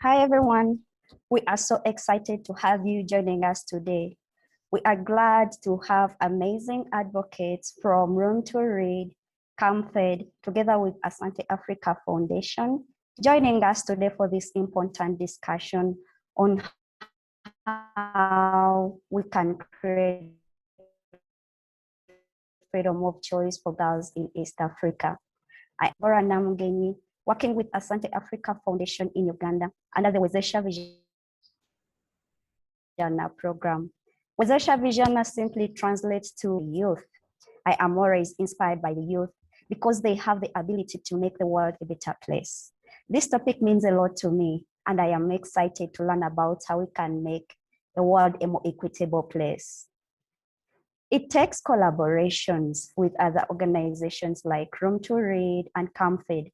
Hi, everyone. We are so excited to have you joining us today. We are glad to have amazing advocates from Room to Read, Camfed, together with Asante Africa Foundation, joining us today for this important discussion on how we can create freedom of choice for girls in East Africa. I am Bora Namugeni, working with Asante Africa Foundation in Uganda under the Wezesha Vijana program. Wezesha Vijana simply translates to youth. I am always inspired by the youth because they have the ability to make the world a better place. This topic means a lot to me, and I am excited to learn about how we can make the world a more equitable place. It takes collaborations with other organizations like Room to Read and camfed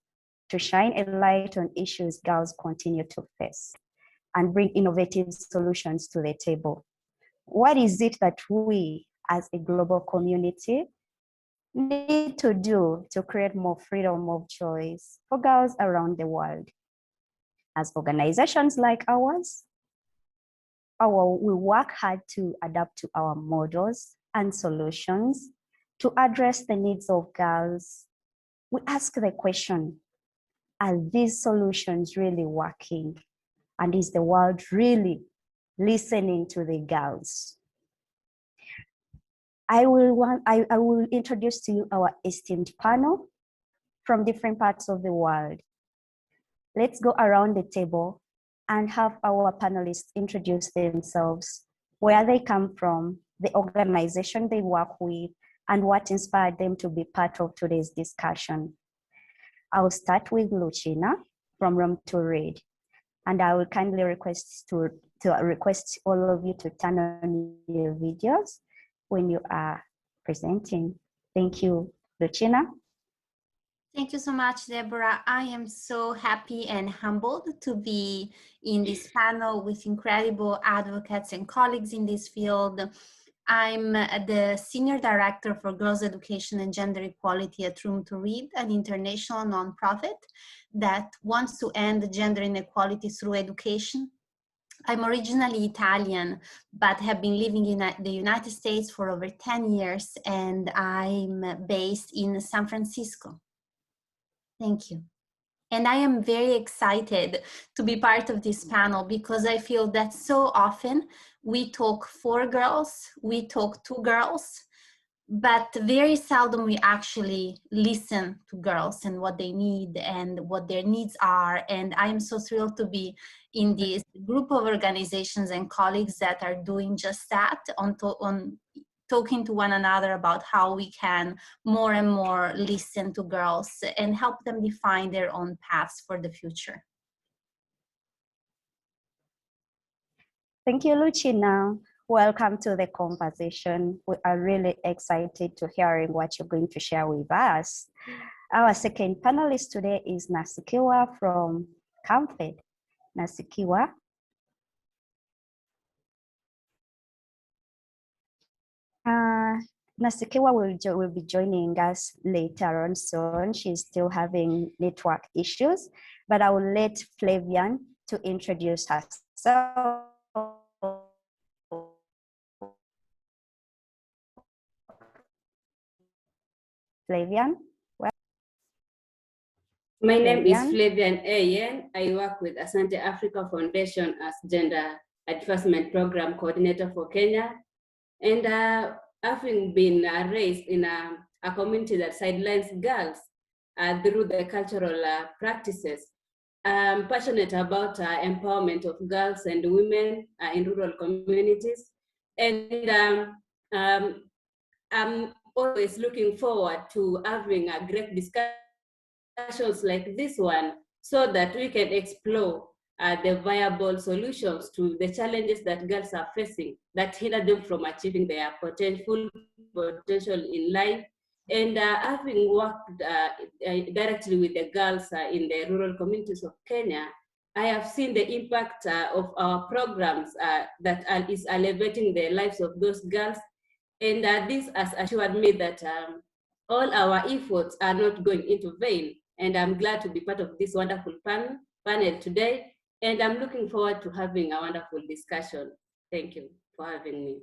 to shine a light on issues girls continue to face and bring innovative solutions to the table. What is it that we as a global community need to do to create more freedom of choice for girls around the world? As organizations like ours, we work hard to adapt to our models and solutions to address the needs of girls. We ask the question, are these solutions really working? And is the world really listening to the girls? I will introduce to you our esteemed panel from different parts of the world. Let's go around the table and have our panelists introduce themselves, where they come from, the organization they work with, and what inspired them to be part of today's discussion. I'll start with Lucina from Room to Read, and I will kindly request request all of you to turn on your videos when you are presenting. Thank you, Lucina. Thank you so much, Deborah. I am so happy and humbled to be in this panel with incredible advocates and colleagues in this field. I'm the Senior Director for Girls' Education and Gender Equality at Room to Read, an international nonprofit that wants to end gender inequality through education. I'm originally Italian, but have been living in the United States for over 10 years, and I'm based in San Francisco. Thank you. And I am very excited to be part of this panel because I feel that so often we talk for girls, we talk to girls, but very seldom we actually listen to girls and what they need and what their needs are. And I am so thrilled to be in this group of organizations and colleagues that are doing just that, on talking to one another about how we can more and more listen to girls and help them define their own paths for the future. Thank you, Lucina. Welcome to the conversation. We are really excited to hearing what you're going to share with us. Our second panelist today is Nasikiwa from camfed. Nasikiwa. Nasikiwa will be joining us later on soon. She's still having network issues, but I will let Flavian to introduce herself. Flavian? My name is Flavian Ayen. I work with Asante Africa Foundation as Gender Advancement Program Coordinator for Kenya. And having been raised in a community that sidelines girls through the cultural practices, I'm passionate about empowerment of girls and women in rural communities. And I'm always looking forward to having a great discussions like this one so that we can explore the viable solutions to the challenges that girls are facing that hinder them from achieving their full potential in life. And having worked directly with the girls in the rural communities of Kenya, I have seen the impact of our programs that is elevating the lives of those girls. And this has assured me that all our efforts are not going into vain. And I'm glad to be part of this wonderful panel today. And I'm looking forward to having a wonderful discussion. Thank you for having me.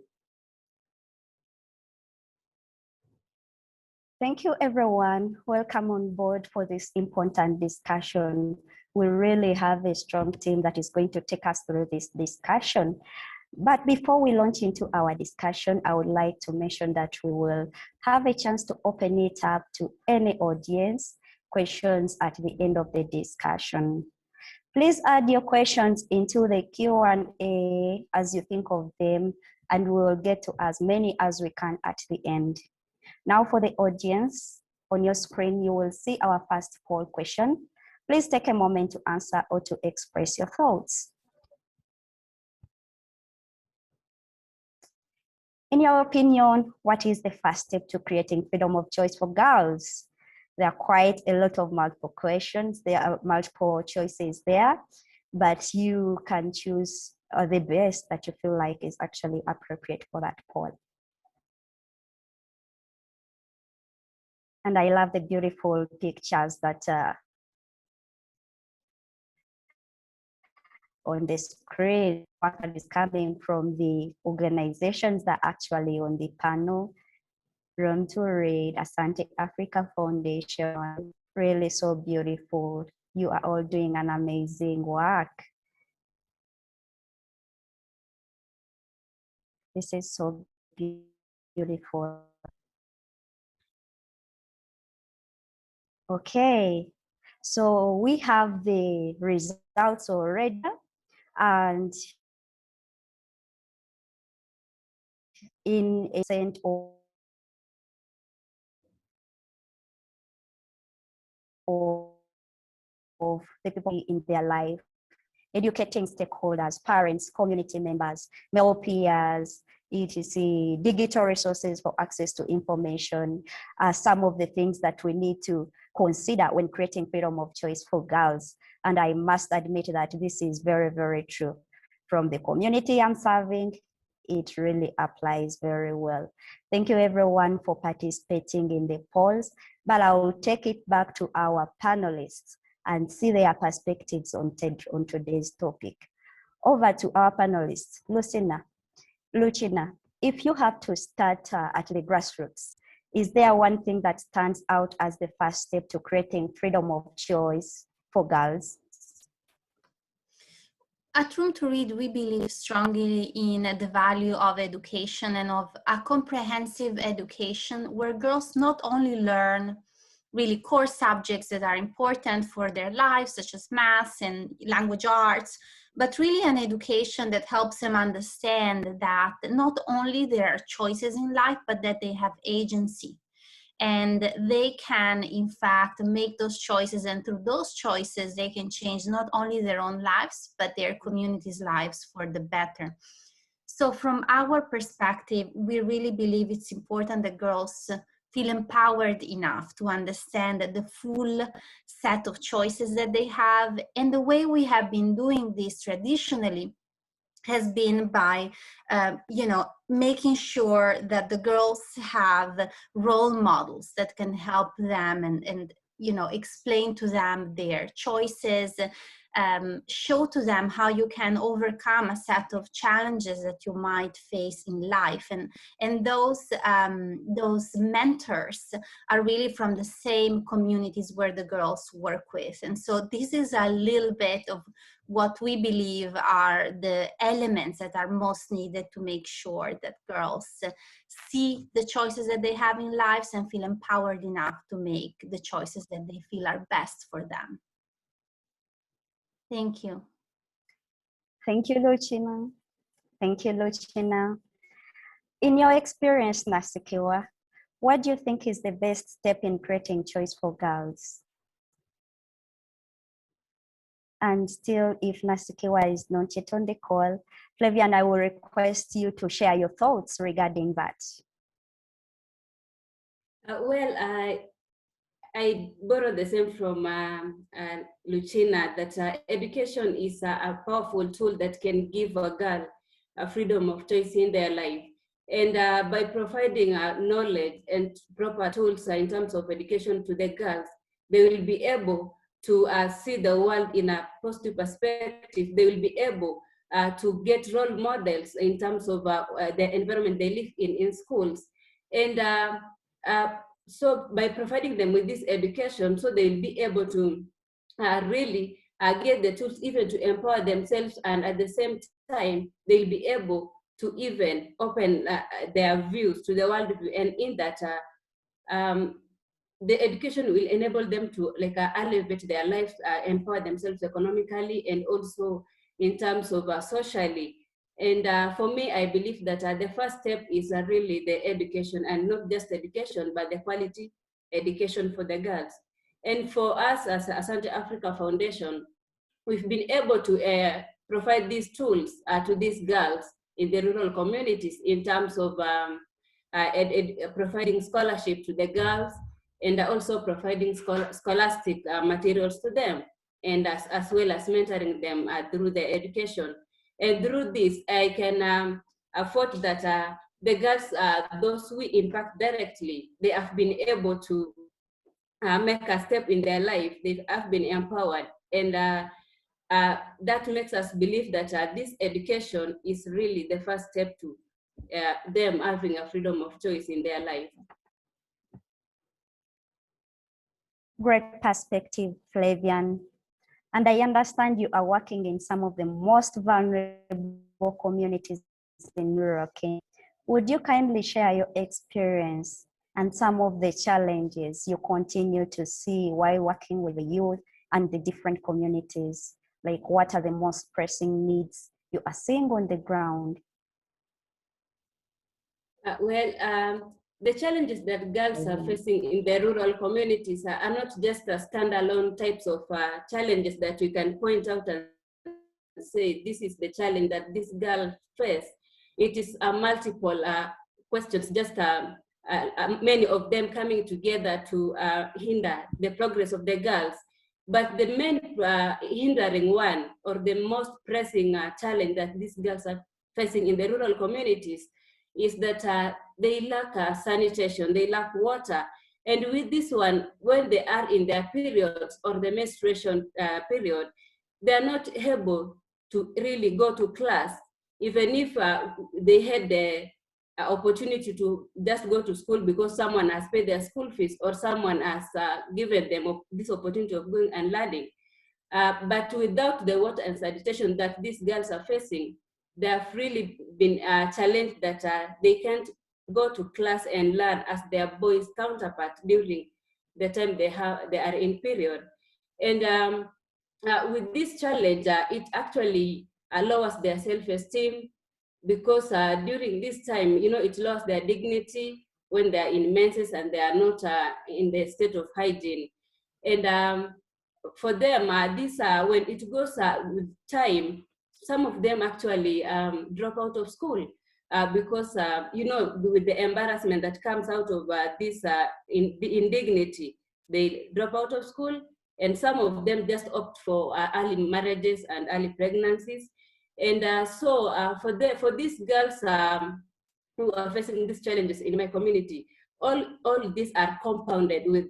Thank you, everyone. Welcome on board for this important discussion. We really have a strong team that is going to take us through this discussion. But before we launch into our discussion, I would like to mention that we will have a chance to open it up to any audience questions at the end of the discussion. Please add your questions into the Q&A as you think of them, and we will get to as many as we can at the end. Now for the audience, on your screen, you will see our first poll question. Please take a moment to answer or to express your thoughts. In your opinion, what is the first step to creating freedom of choice for girls? There are quite a lot of multiple questions. There are multiple choices there, but you can choose the best that you feel like is actually appropriate for that poll. And I love the beautiful pictures that on the screen, what is coming from the organizations that are actually on the panel. Room to Read, Asante Africa Foundation, really so beautiful. You are all doing an amazing work. This is so beautiful. Okay, so we have the results already, and in a sense of the people in their life, educating stakeholders, parents, community members, male peers, etc., digital resources for access to information are some of the things that we need to consider when creating freedom of choice for girls. And I must admit that this is very, very true. From the community I'm serving, it really applies very well. Thank you everyone for participating in the polls, but I will take it back to our panelists and see their perspectives on today's topic. Over to our panelists, Lucina, if you have to start at the grassroots, is there one thing that stands out as the first step to creating freedom of choice for girls? At Room to Read, we believe strongly in the value of education and of a comprehensive education where girls not only learn really core subjects that are important for their lives, such as math and language arts, but really an education that helps them understand that not only there are choices in life, but that they have agency. And they can, in fact, make those choices, and through those choices, they can change not only their own lives, but their communities' lives for the better. So from our perspective, we really believe it's important that girls feel empowered enough to understand the full set of choices that they have. And the way we have been doing this traditionally has been by, making sure that the girls have role models that can help them and explain to them their choices, show to them how you can overcome a set of challenges that you might face in life. And those mentors are really from the same communities where the girls work with. And so this is a little bit of what we believe are the elements that are most needed to make sure that girls see the choices that they have in lives and feel empowered enough to make the choices that they feel are best for them. Thank you. Thank you, Lucina. Thank you, Lucina. In your experience, Nasikiwa, what do you think is the best step in creating choice for girls? And still, if Nasikiwa is not yet on the call, Flavian, I will request you to share your thoughts regarding that. I borrow the same from Lucina, that education is a powerful tool that can give a girl a freedom of choice in their life. And by providing knowledge and proper tools in terms of education to the girls, they will be able to see the world in a positive perspective. They will be able to get role models in terms of the environment they live in schools. And so by providing them with this education, so they will be able to really get the tools even to empower themselves, and at the same time, they'll be able to even open their views to the world view. And in that, the education will enable them to elevate their lives, empower themselves economically, and also in terms of socially. And for me, I believe that the first step is really the education, and not just education, but the quality education for the girls. And for us as Asante Africa Foundation, we've been able to provide these tools to these girls in the rural communities in terms of providing scholarship to the girls, and also providing scholastic materials to them, and as well as mentoring them through the education. And through this, I can afford that the girls, those we impact directly, they have been able to make a step in their life. They have been empowered, and that makes us believe that this education is really the first step to them having a freedom of choice in their life. Great perspective, Flavian. And I understand you are working in some of the most vulnerable communities in rural Kenya. Would you kindly share your experience and some of the challenges you continue to see while working with the youth and the different communities? Like, what are the most pressing needs you are seeing on the ground? The challenges that girls are facing in the rural communities are not just standalone types of challenges that we can point out and say, this is the challenge that this girl faces. It is multiple questions, just many of them coming together to hinder the progress of the girls. But the main hindering one, or the most pressing challenge that these girls are facing in the rural communities, is that they lack sanitation, they lack water. And with this one, when they are in their periods or the menstruation period, they are not able to really go to class, even if they had the opportunity to just go to school because someone has paid their school fees, or someone has given them this opportunity of going and learning. But without the water and sanitation that these girls are facing, they have really been challenged that they can't go to class and learn as their boys' counterpart during the time they are in period. And with this challenge, it actually lowers their self-esteem, because during this time, it lowers their dignity when they are in menses and they are not in the state of hygiene. And for them, when it goes with time, some of them actually drop out of school because, with the embarrassment that comes out of this indignity, they drop out of school, and some of them just opt for early marriages and early pregnancies. And so for these girls who are facing these challenges in my community, all these are compounded with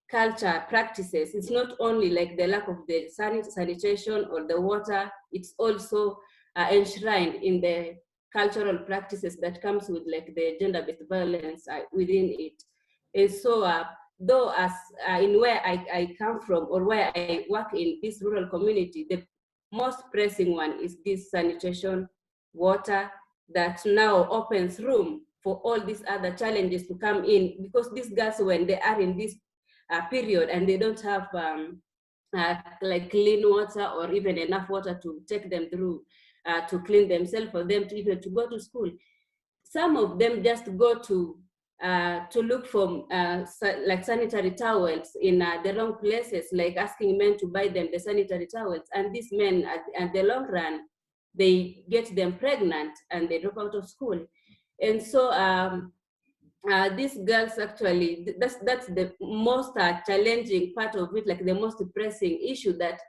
culture practices. It's not only like the lack of the sanitation or the water, it's also enshrined in the cultural practices that comes with like the gender-based violence within it. And so though as in where I come from, or where I work in this rural community, the most pressing one is this sanitation, water, that now opens room for all these other challenges to come in, because these girls, when they are in this period and they don't have like clean water or even enough water to take them through to clean themselves, for them to even to go to school, some of them just go to look for like sanitary towels in the wrong places, like asking men to buy them the sanitary towels. And these men, at the long run, they get them pregnant and they drop out of school. And so these girls actually, that's the most challenging part of it, like the most pressing issue that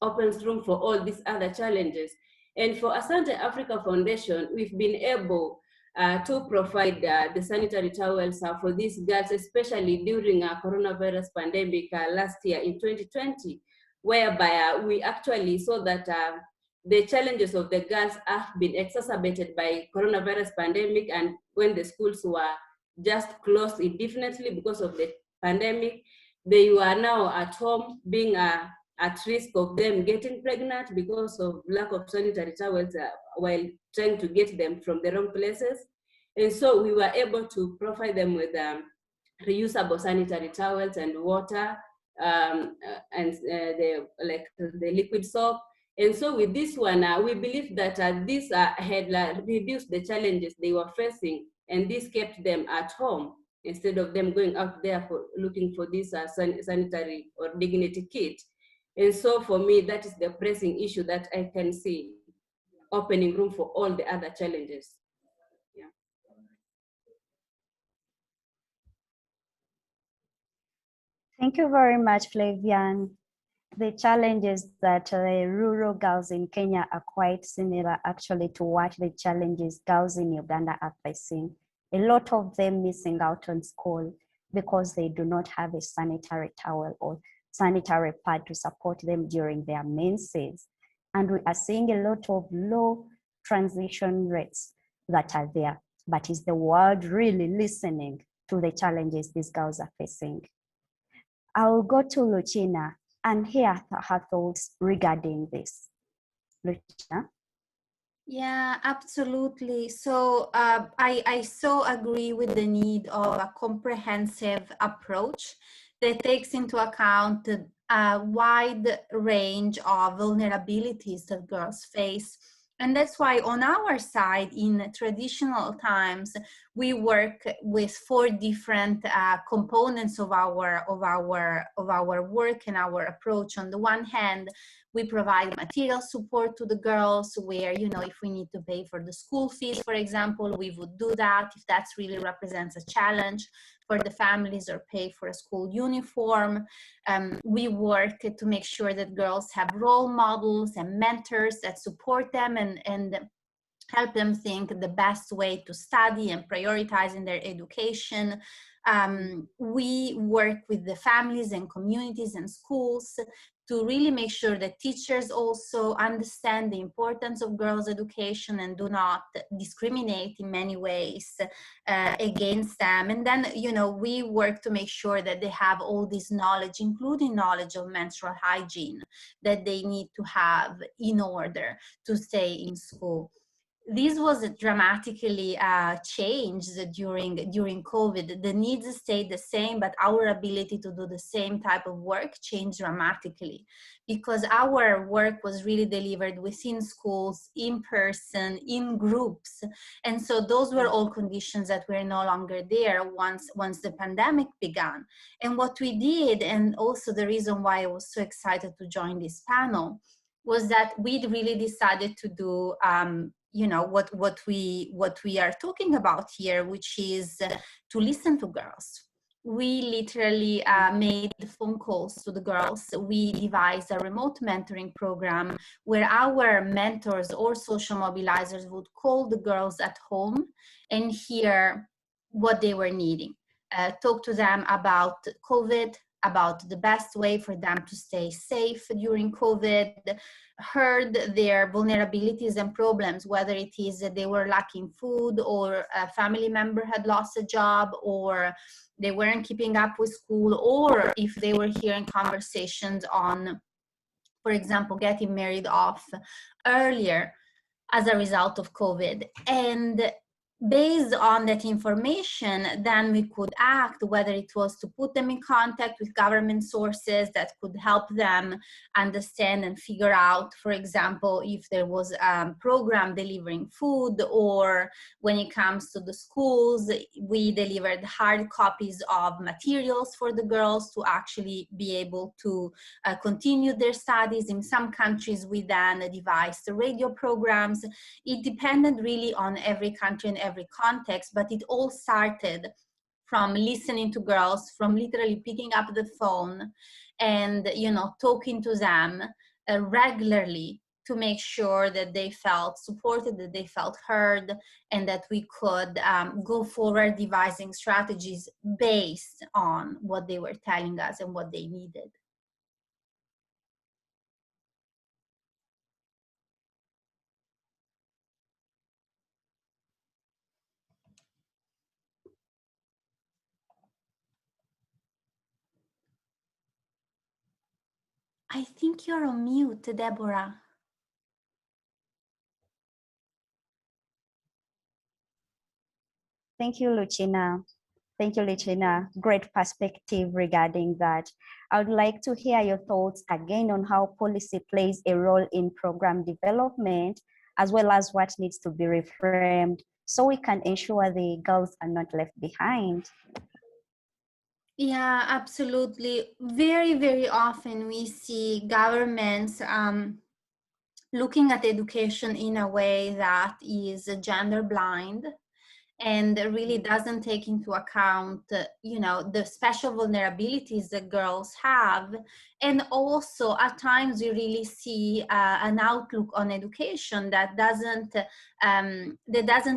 opens room for all these other challenges. And for Asante Africa Foundation, we've been able to provide the sanitary towels for these girls, especially during coronavirus pandemic last year in 2020, whereby we actually saw that the challenges of the girls have been exacerbated by coronavirus pandemic, and when the schools were just closed indefinitely because of the pandemic, they were now at home being at risk of them getting pregnant because of lack of sanitary towels while trying to get them from the wrong places. And so we were able to provide them with reusable sanitary towels and water, and the liquid soap. And so with this one, we believe that this had reduced the challenges they were facing, and this kept them at home instead of them going out there for looking for this sanitary or dignity kit. And so for me, that is the pressing issue that I can see, opening room for all the other challenges. Yeah. Thank you very much, Flavian. The challenges that the rural girls in Kenya are quite similar actually to what the challenges girls in Uganda are facing. A lot of them missing out on school because they do not have a sanitary towel or sanitary pad to support them during their menses. And we are seeing a lot of low transition rates that are there. But is the world really listening to the challenges these girls are facing? I'll go to Lucina and hear her thoughts regarding this. Lucina? Yeah, absolutely. So I so agree with the need of a comprehensive approach that takes into account a wide range of vulnerabilities that girls face. And that's why on our side, in traditional times, we work with 4 different components of our work and our approach. On the one hand, we provide material support to the girls where, you know, if we need to pay for the school fees, for example, we would do that if that really represents a challenge for the families, or pay for a school uniform. We work to make sure that girls have role models and mentors that support them and help them think the best way to study and prioritize in their education. We work with the families and communities and schools to really make sure that teachers also understand the importance of girls' education and do not discriminate in many ways against them. And then, you know, we work to make sure that they have all this knowledge, including knowledge of menstrual hygiene, that they need to have in order to stay in school. This was dramatically changed during COVID. The needs stayed the same, but our ability to do the same type of work changed dramatically because our work was really delivered within schools, in person, in groups. And so those were all conditions that were no longer there once the pandemic began. And what we did, and also the reason why I was so excited to join this panel, was that we really decided to do you know, what we are talking about here, which is to listen to girls. We literally made phone calls to the girls. We devised a remote mentoring program where our mentors or social mobilizers would call the girls at home and hear what they were needing. Talk to them about COVID, about the best way for them to stay safe during COVID, heard their vulnerabilities and problems, whether it is that they were lacking food, or a family member had lost a job, or they weren't keeping up with school, or if they were hearing conversations on, for example, getting married off earlier as a result of COVID. And based on that information, then we could act, whether it was to put them in contact with government sources that could help them understand and figure out, for example, if there was a program delivering food, or when it comes to the schools, we delivered hard copies of materials for the girls to actually be able to continue their studies. In some countries, we then devised radio programs. It depended really on every country and every context, but it all started from listening to girls, from literally picking up the phone and, you know, talking to them regularly to make sure that they felt supported, that they felt heard, and that we could go forward devising strategies based on what they were telling us and what they needed. I think you're on mute, Deborah. Thank you, Lucina. Thank you, Lucina. Great perspective regarding that. I would like to hear your thoughts again on how policy plays a role in program development, as well as what needs to be reframed so we can ensure the girls are not left behind. Yeah, absolutely. Very, very often we see governments looking at education in a way that is gender blind and really doesn't take into account, you know, the special vulnerabilities that girls have. And also at times you really see an outlook on education that doesn't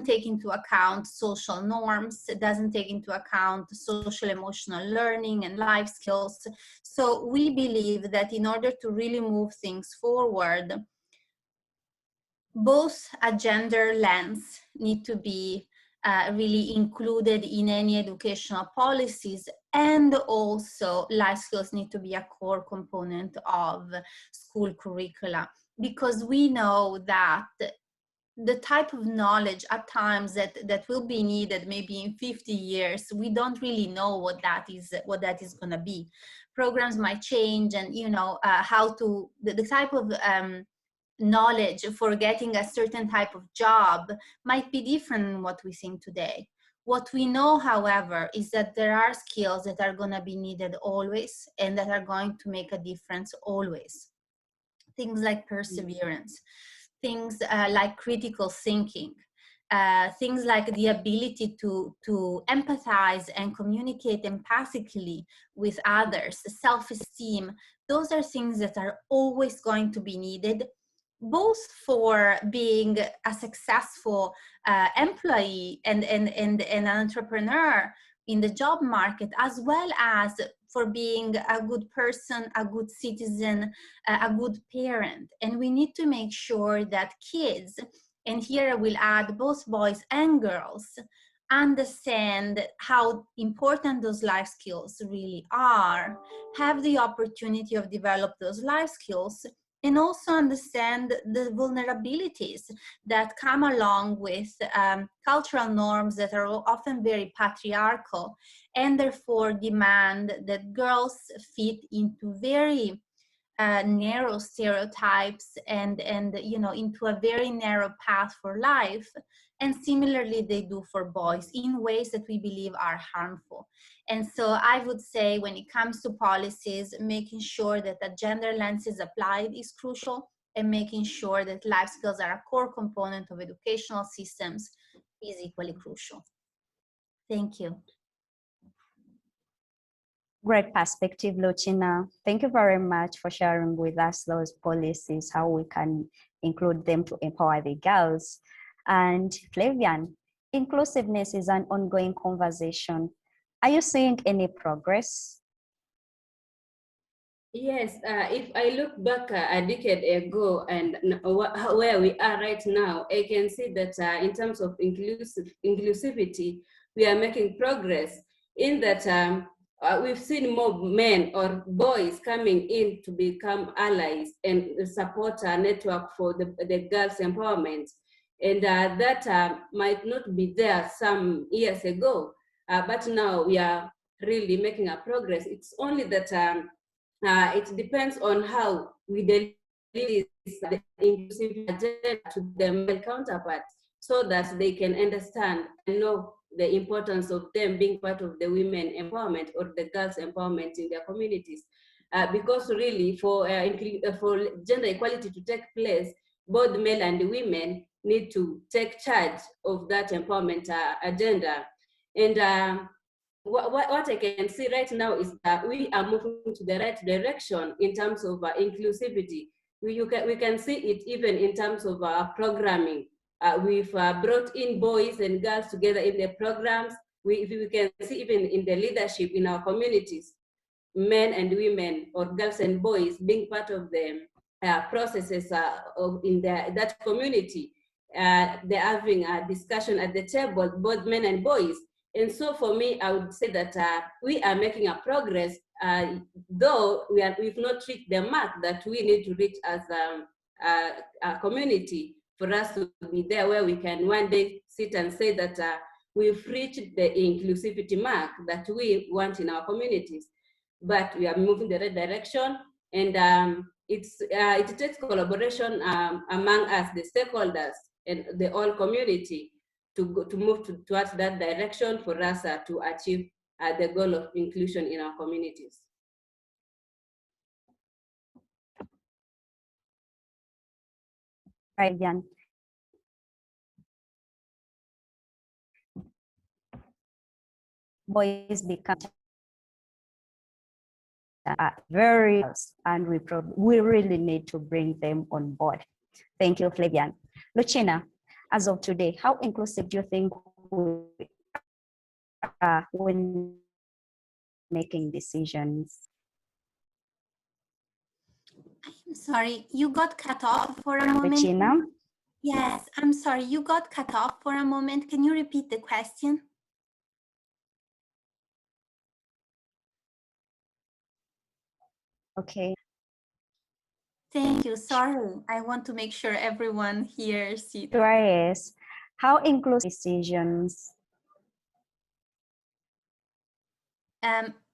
take into account social norms, it doesn't take into account social emotional learning and life skills. So we believe that in order to really move things forward, both a gender lens need to be really included in any educational policies, and also life skills need to be a core component of school curricula, because we know that the type of knowledge at times that will be needed maybe in 50 years, we don't really know what that is going to be. Programs might change, and you know how to the type of knowledge for getting a certain type of job might be different than what we think today. What we know, however, is that there are skills that are going to be needed always and that are going to make a difference always. Things like perseverance, things like critical thinking, things like the ability to empathize and communicate empathically with others, self-esteem. Those are things that are always going to be needed, both for being a successful employee and an entrepreneur in the job market, as well as for being a good person, a good citizen, a good parent. And we need to make sure that kids, and here I will add both boys and girls, understand how important those life skills really are, have the opportunity of develop those life skills, and also understand the vulnerabilities that come along with cultural norms that are often very patriarchal, and therefore demand that girls fit into very narrow stereotypes and you know, into a very narrow path for life. And similarly they do for boys in ways that we believe are harmful. And so I would say, when it comes to policies, making sure that a gender lens is applied is crucial, and making sure that life skills are a core component of educational systems is equally crucial. Thank you. Great perspective, Lucina. Thank you very much for sharing with us those policies, how we can include them to empower the girls. And Flavian, inclusiveness is an ongoing conversation. Are you seeing any progress? Yes, if I look back a decade ago and where we are right now, I can see that in terms of inclusivity, we are making progress in that we've seen more men or boys coming in to become allies and support a network for the girls' empowerment. And that might not be there some years ago, but now we are really making a progress. It's only that it depends on how we deliver the inclusive agenda to their male counterparts, so that they can understand and know the importance of them being part of the women empowerment or the girls empowerment in their communities. Because really for gender equality to take place, both male and women need to take charge of that empowerment agenda. And what I can see right now is that we are moving to the right direction in terms of inclusivity. we can see it even in terms of programming. We've brought in boys and girls together in the programs. We can see even in the leadership in our communities, men and women or girls and boys being part of the processes in that community. They're having a discussion at the table, both men and boys. And so for me, I would say that we are making a progress, though we've not reached the mark that we need to reach as a community for us to be there where we can one day sit and say that we've reached the inclusivity mark that we want in our communities. But we are moving the right direction, and it takes collaboration among us, the stakeholders, and the whole community to move towards that direction for us to achieve the goal of inclusion in our communities. Right, Jan. Boys become very, and we really need to bring them on board. Thank you, Flavian. Lucina, as of today, how inclusive do you think we are when making decisions? I'm sorry, you got cut off for a moment. Lucina? Yes, I'm sorry, you got cut off for a moment. Can you repeat the question? Okay. Thank you. Sorry, I want to make sure everyone hears it. Yes. How inclusive decisions?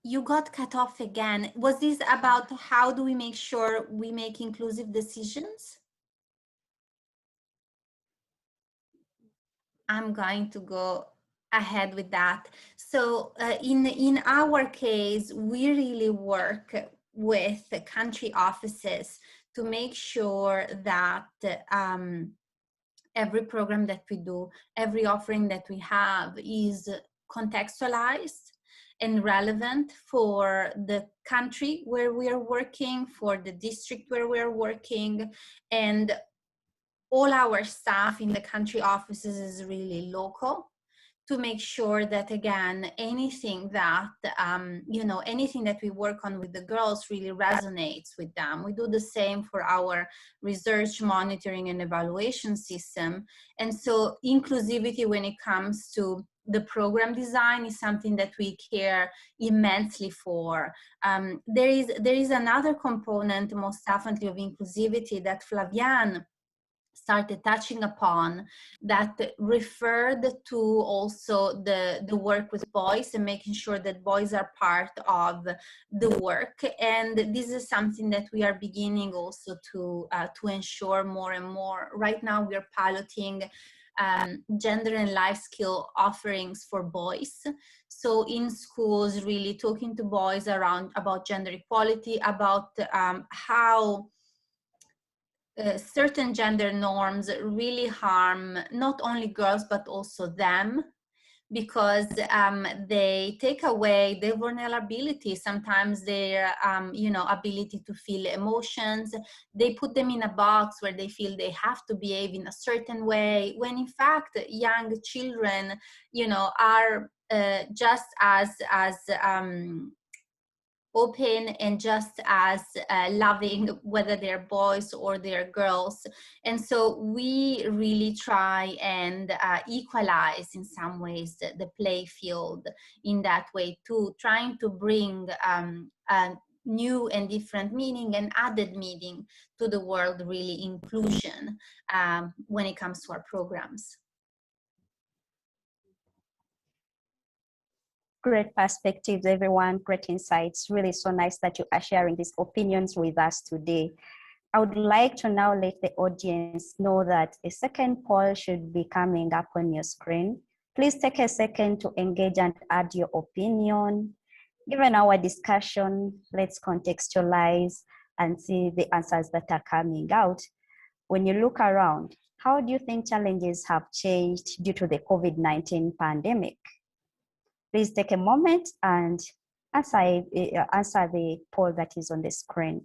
You got cut off again. Was this about how do we make sure we make inclusive decisions? I'm going to go ahead with that. So in our case, we really work with the country offices to make sure that every program that we do, every offering that we have is contextualized and relevant for the country where we are working, for the district where we are working, and all our staff in the country offices is really local, to make sure that, again, anything that anything that we work on with the girls really resonates with them. We do the same for our research, monitoring, and evaluation system. And so inclusivity when it comes to the program design is something that we care immensely for. There is another component, most definitely, of inclusivity that Flavian started touching upon, that referred to also the work with boys and making sure that boys are part of the work. And this is something that we are beginning also to ensure more and more. Right now we are piloting gender and life skill offerings for boys. So in schools, really talking to boys about gender equality, about how certain gender norms really harm not only girls but also them, because they take away their vulnerability, sometimes their ability to feel emotions. They put them in a box where they feel they have to behave in a certain way, when in fact young children are just as open and just as loving, whether they're boys or they're girls. And so we really try and equalize in some ways the play field in that way too, trying to bring a new and different meaning and added meaning to the word really inclusion when it comes to our programs. Great perspectives, everyone. Great insights. Really so nice that you are sharing these opinions with us today. I would like to now let the audience know that a second poll should be coming up on your screen. Please take a second to engage and add your opinion. Given our discussion, let's contextualize and see the answers that are coming out. When you look around, how do you think challenges have changed due to the COVID-19 pandemic? Please take a moment and answer the poll that is on the screen.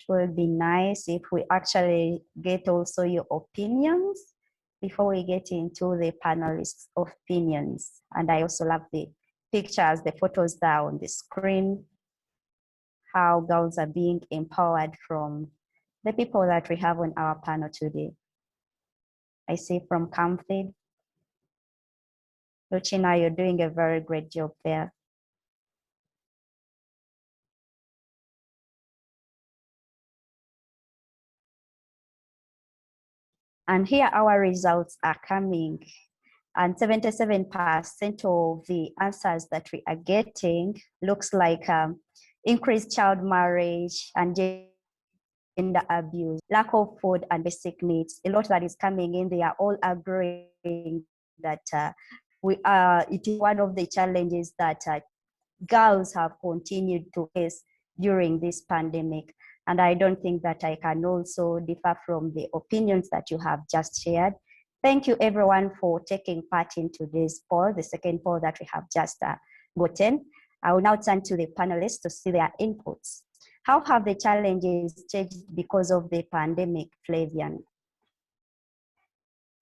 will be nice if we actually get also your opinions before we get into the panelists' opinions. And I also love the pictures, the photos there on the screen, how girls are being empowered from the people that we have on our panel today. I see from camfed, Lucina, you're doing a very great job there. And here our results are coming. And 77% of the answers that we are getting looks like increased child marriage and gender abuse, lack of food and basic needs. A lot that is coming in, they are all agreeing that it is one of the challenges that girls have continued to face during this pandemic. And I don't think that I can also differ from the opinions that you have just shared. Thank you everyone for taking part in today's poll, the second poll that we have just gotten. I will now turn to the panelists to see their inputs. How have the challenges changed because of the pandemic, Flavian?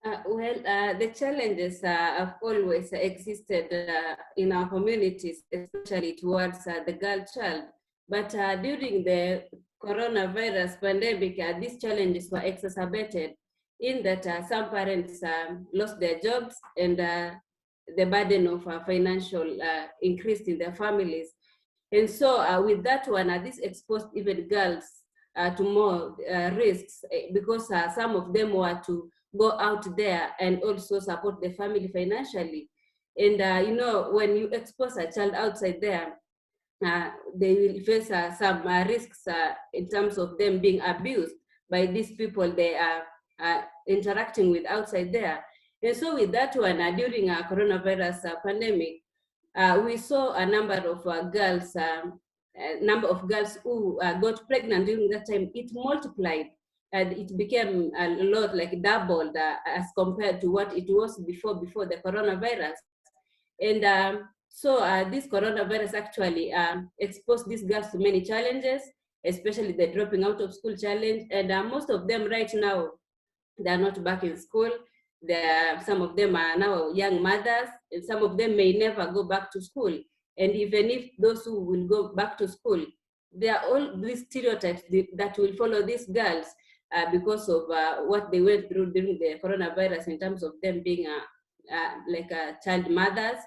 The challenges have always existed in our communities, especially towards the girl child. But during the coronavirus pandemic, these challenges were exacerbated in that some parents lost their jobs and the burden of financial increased in their families. And so with that one, this exposed even girls to more risks because some of them were to go out there and also support the family financially. And you know, when you expose a child outside there, they will face some risks in terms of them being abused by these people they are interacting with outside there. And so with that one, during a coronavirus pandemic, we saw a number of girls, who got pregnant during that time. It multiplied and it became a lot, like doubled as compared to what it was before the coronavirus. And so this coronavirus actually exposed these girls to many challenges, especially the dropping out of school challenge. And most of them right now, they're not back in school. Some of them are now young mothers, and some of them may never go back to school. And even if those who will go back to school, there are all these stereotypes that will follow these girls because of what they went through during the coronavirus in terms of them being child mothers.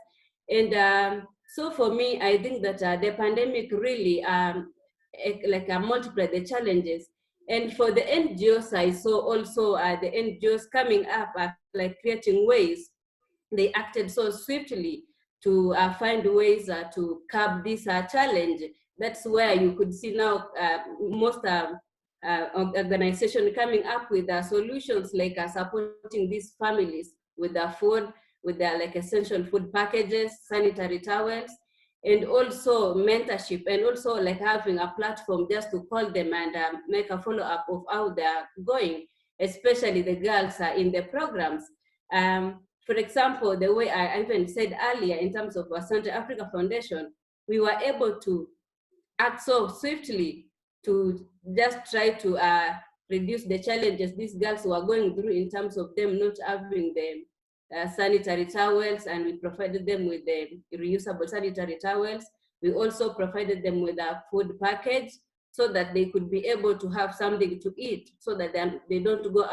And so for me, I think that the pandemic really multiplied the challenges. And for the NGOs, I saw also the NGOs coming up like creating ways. They acted so swiftly to find ways to curb this challenge. That's where you could see now most organizations coming up with solutions like supporting these families with their food, with their like essential food packages, sanitary towels, and also mentorship, and also like having a platform just to call them and make a follow-up of how they're going, especially the girls in the programs. For example, the way I even said earlier in terms of Asante Africa Foundation, we were able to act so swiftly to just try to reduce the challenges these girls were going through in terms of them not having the sanitary towels, and we provided them with the reusable sanitary towels. We also provided them with a food package so that they could be able to have something to eat, so that they don't go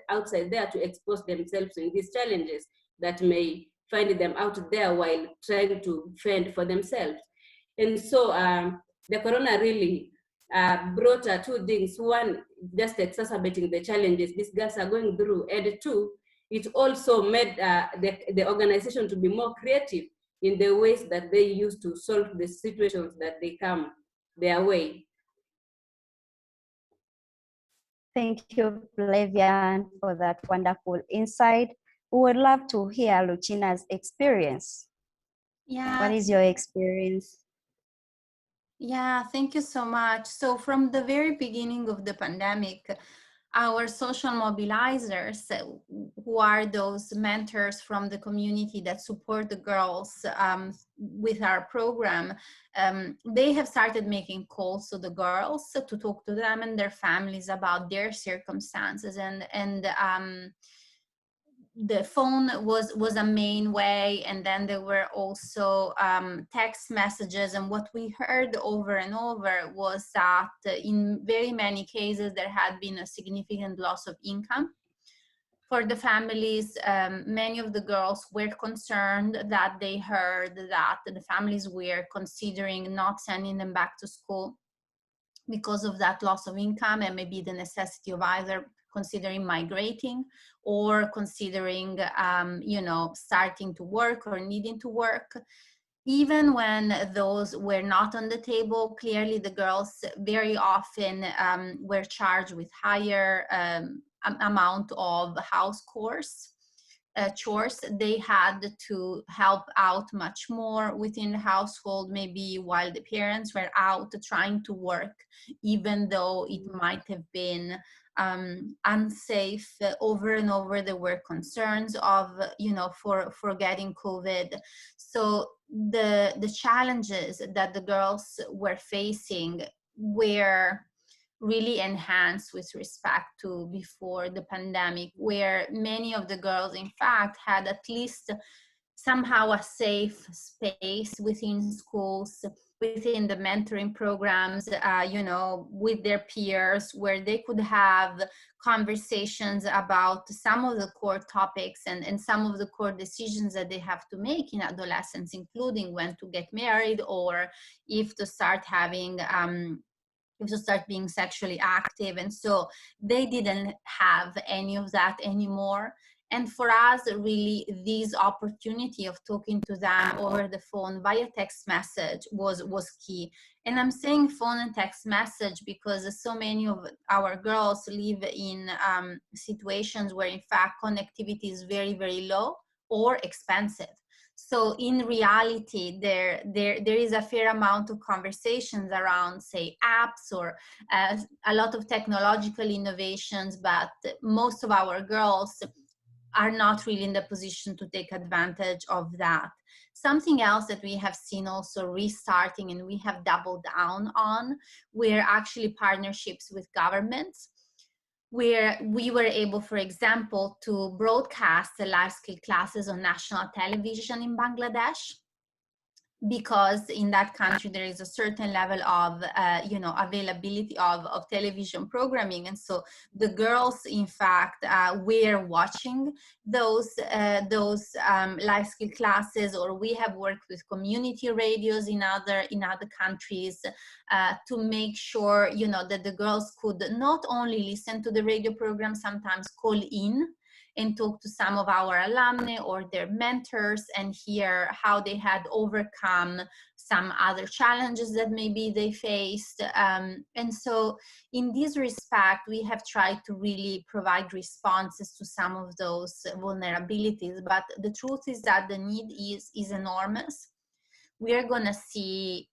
outside there to expose themselves in these challenges that may find them out there while trying to fend for themselves. And so the corona really brought two things. One, just exacerbating the challenges these girls are going through, and two, it also made the organization to be more creative in the ways that they use to solve the situations that they come their way. Thank you, Flavian, for that wonderful insight. We would love to hear Lucina's experience. Yeah. What is your experience? Yeah, thank you so much. So from the very beginning of the pandemic, our social mobilizers, who are those mentors from the community that support the girls with our program, they have started making calls to the girls to talk to them and their families about their circumstances, and the phone was a main way, and then there were also text messages. And what we heard over and over was that in very many cases there had been a significant loss of income for the families. Many of the girls were concerned that they heard that the families were considering not sending them back to school because of that loss of income, and maybe the necessity of either considering migrating or considering, starting to work or needing to work. Even when those were not on the table, clearly the girls very often were charged with higher amount of house chores. They had to help out much more within the household, maybe while the parents were out trying to work, even though it might have been unsafe. Over and over there were concerns of, for getting COVID. So the challenges that the girls were facing were really enhanced with respect to before the pandemic, where many of the girls in fact had at least somehow a safe space within schools, within the mentoring programs, with their peers, where they could have conversations about some of the core topics and some of the core decisions that they have to make in adolescence, including when to get married or if to start having to start being sexually active. And so they didn't have any of that anymore. And for us, really, this opportunity of talking to them over the phone via text message was key. And I'm saying phone and text message because so many of our girls live in situations where, in fact, connectivity is very, very low or expensive. So in reality, there is a fair amount of conversations around, say, apps or a lot of technological innovations, but most of our girls are not really in the position to take advantage of that. Something else that we have seen also restarting and we have doubled down on were actually partnerships with governments, where we were able, for example, to broadcast the life skill classes on national television in Bangladesh, because in that country there is a certain level of availability of television programming. And so the girls in fact were watching those life skill classes, or we have worked with community radios in other countries to make sure that the girls could not only listen to the radio program, sometimes call in and talk to some of our alumni or their mentors and hear how they had overcome some other challenges that maybe they faced. And so in this respect, we have tried to really provide responses to some of those vulnerabilities. But the truth is that the need is enormous. We are going to see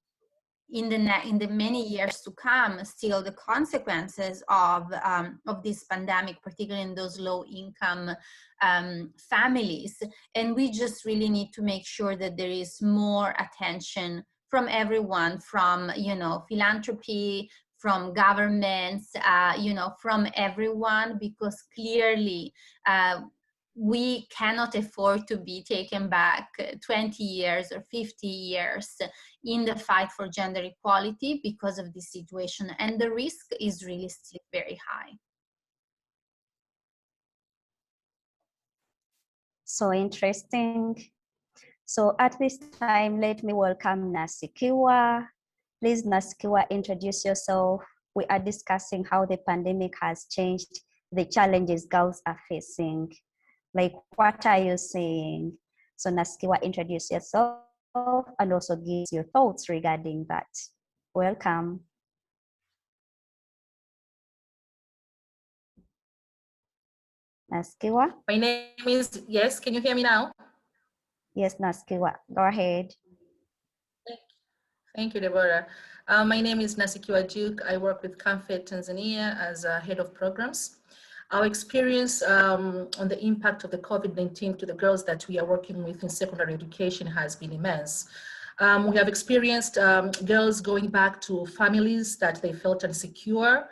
in the many years to come still the consequences of this pandemic, particularly in those low income families. And we just really need to make sure that there is more attention from everyone, from philanthropy, from governments, from everyone, because clearly we cannot afford to be taken back 20 years or 50 years in the fight for gender equality because of this situation. And the risk is really still very high. So interesting. So at this time, let me welcome Nasikiwa. Please, Nasikiwa, introduce yourself. We are discussing how the pandemic has changed the challenges girls are facing. Like, what are you saying? So Nasikiwa, introduce yourself and also give your thoughts regarding that. Welcome. Nasikiwa? My name is, yes, can you hear me now? Yes, Nasikiwa, go ahead. Thank you, Deborah. My name is Nasikiwa Duke. I work with Camfed Tanzania as a head of programs. our experience on the impact of the COVID-19 to the girls that we are working with in secondary education has been immense. We have experienced girls going back to families that they felt insecure.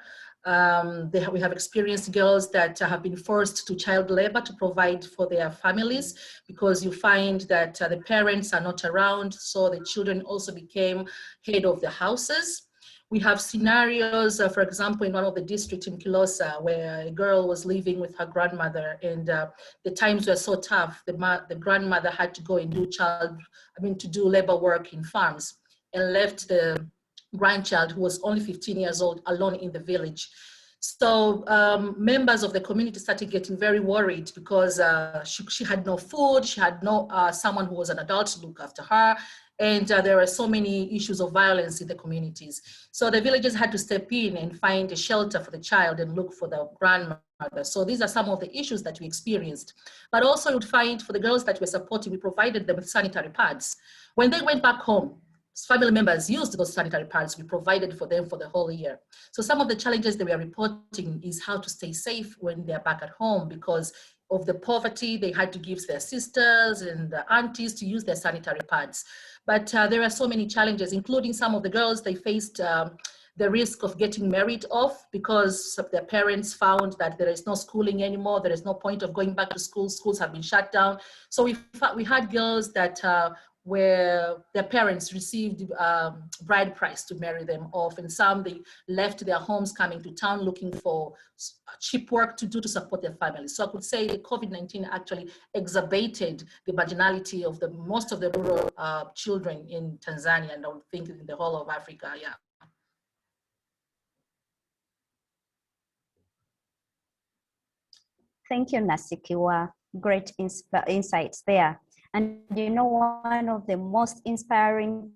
We have experienced girls that have been forced to child labor to provide for their families, because you find that the parents are not around, so the children also became head of the houses. We have scenarios, for example, in one of the districts in Kilosa, where a girl was living with her grandmother, and the times were so tough. The grandmother had to go and to do labor work in farms, and left the grandchild, who was only 15 years old, alone in the village. So members of the community started getting very worried, because she had no food, she had no someone who was an adult to look after her, and there were so many issues of violence in the communities. So the villagers had to step in and find a shelter for the child and look for the grandmother. So these are some of the issues that we experienced. But also you would find, for the girls that we're supporting, we provided them with sanitary pads. When they went back home, family members used those sanitary pads we provided for them for the whole year. So some of the challenges that we are reporting is how to stay safe when they're back at home, because of the poverty. They had to give their sisters and the aunties to use their sanitary pads. But there are so many challenges, including some of the girls, they faced the risk of getting married off, because their parents found that there is no schooling anymore, there is no point of going back to school, schools have been shut down. So we had girls that where their parents received bride price to marry them off, and some they left their homes coming to town looking for cheap work to do to support their families. So I could say COVID-19 actually exacerbated the marginality of most of the rural children in Tanzania, and I would think in the whole of Africa, yeah. Thank you, Nasikiwa. Great insights there. And you know, one of the most inspiring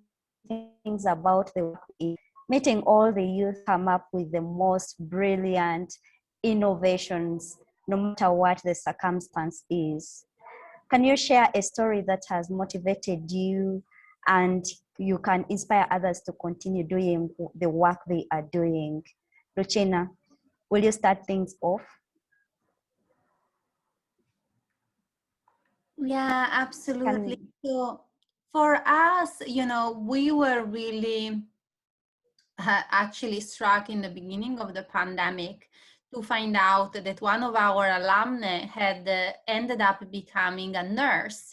things about the work is meeting all the youth come up with the most brilliant innovations, no matter what the circumstance is. Can you share a story that has motivated you and you can inspire others to continue doing the work they are doing? Lucina, will you start things off? Yeah, absolutely. So for us, you know, we were really actually struck in the beginning of the pandemic to find out that one of our alumni had ended up becoming a nurse.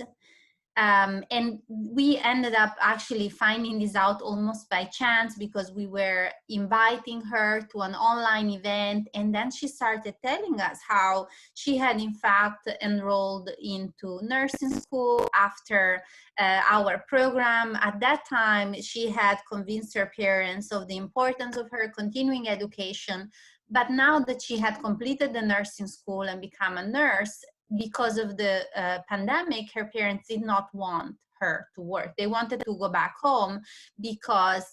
And we ended up actually finding this out almost by chance, because we were inviting her to an online event, and then she started telling us how she had in fact enrolled into nursing school after our program. At that time, she had convinced her parents of the importance of her continuing education. But now that she had completed the nursing school and become a nurse, because of the pandemic, her parents did not want her to work. They wanted to go back home because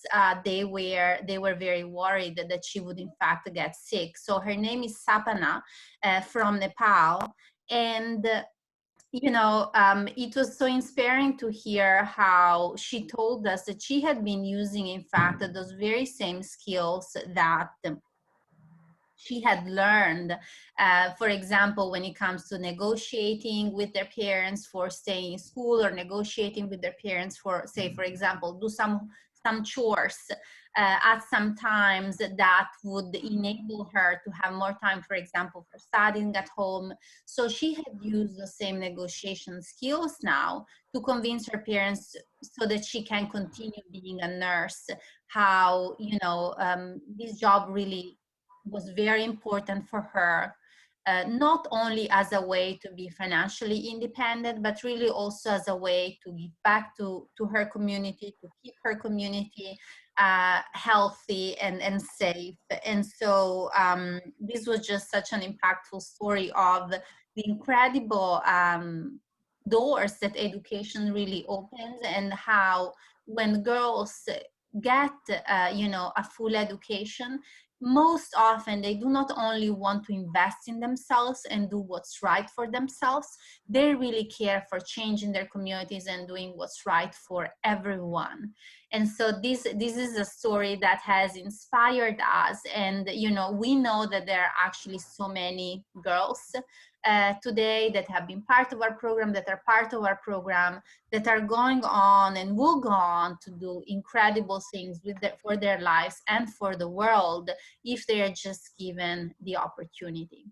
they were very worried that she would in fact get sick. So her name is Sapana from Nepal. And you know, it was so inspiring to hear how she told us that she had been using, in fact, those very same skills that she had learned, for example, when it comes to negotiating with their parents for staying in school, or negotiating with their parents for, say, for example, do some chores at some times that would enable her to have more time, for example, for studying at home. So she had used the same negotiation skills now to convince her parents so that she can continue being a nurse. How, you know, this job really was very important for her, not only as a way to be financially independent, but really also as a way to give back to her community, to keep her community healthy and safe. And so this was just such an impactful story of the incredible doors that education really opens, and how when girls get you know, a full education, most often they do not only want to invest in themselves and do what's right for themselves, they really care for changing their communities and doing what's right for everyone. And so this is a story that has inspired us. And we know that there are actually so many girls today that have been part of our program, that are part of our program, that are going on and will go on to do incredible things for their lives and for the world if they are just given the opportunity.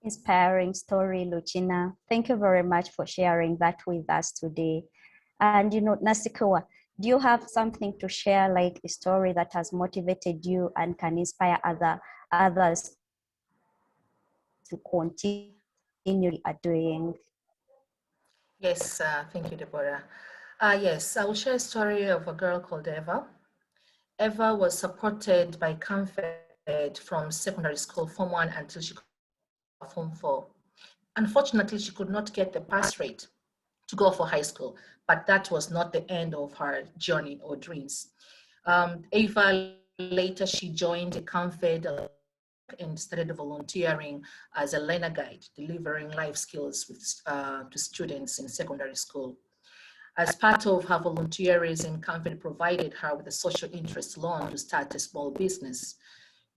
Inspiring story, Lucina. Thank you very much for sharing that with us today. And Nasikoa, do you have something to share, like a story that has motivated you and can inspire others to continue doing? Yes, thank you, Deborah. Yes, I will share a story of a girl called Eva. Eva was supported by camfed from secondary school, Form 1, until she got Form 4. Unfortunately, she could not get the pass rate to go for high school, but that was not the end of her journey or dreams. Eva, later she joined the camfed and started volunteering as a learner guide, delivering life skills to students in secondary school. As part of her volunteerism, camfed provided her with a social interest loan to start a small business.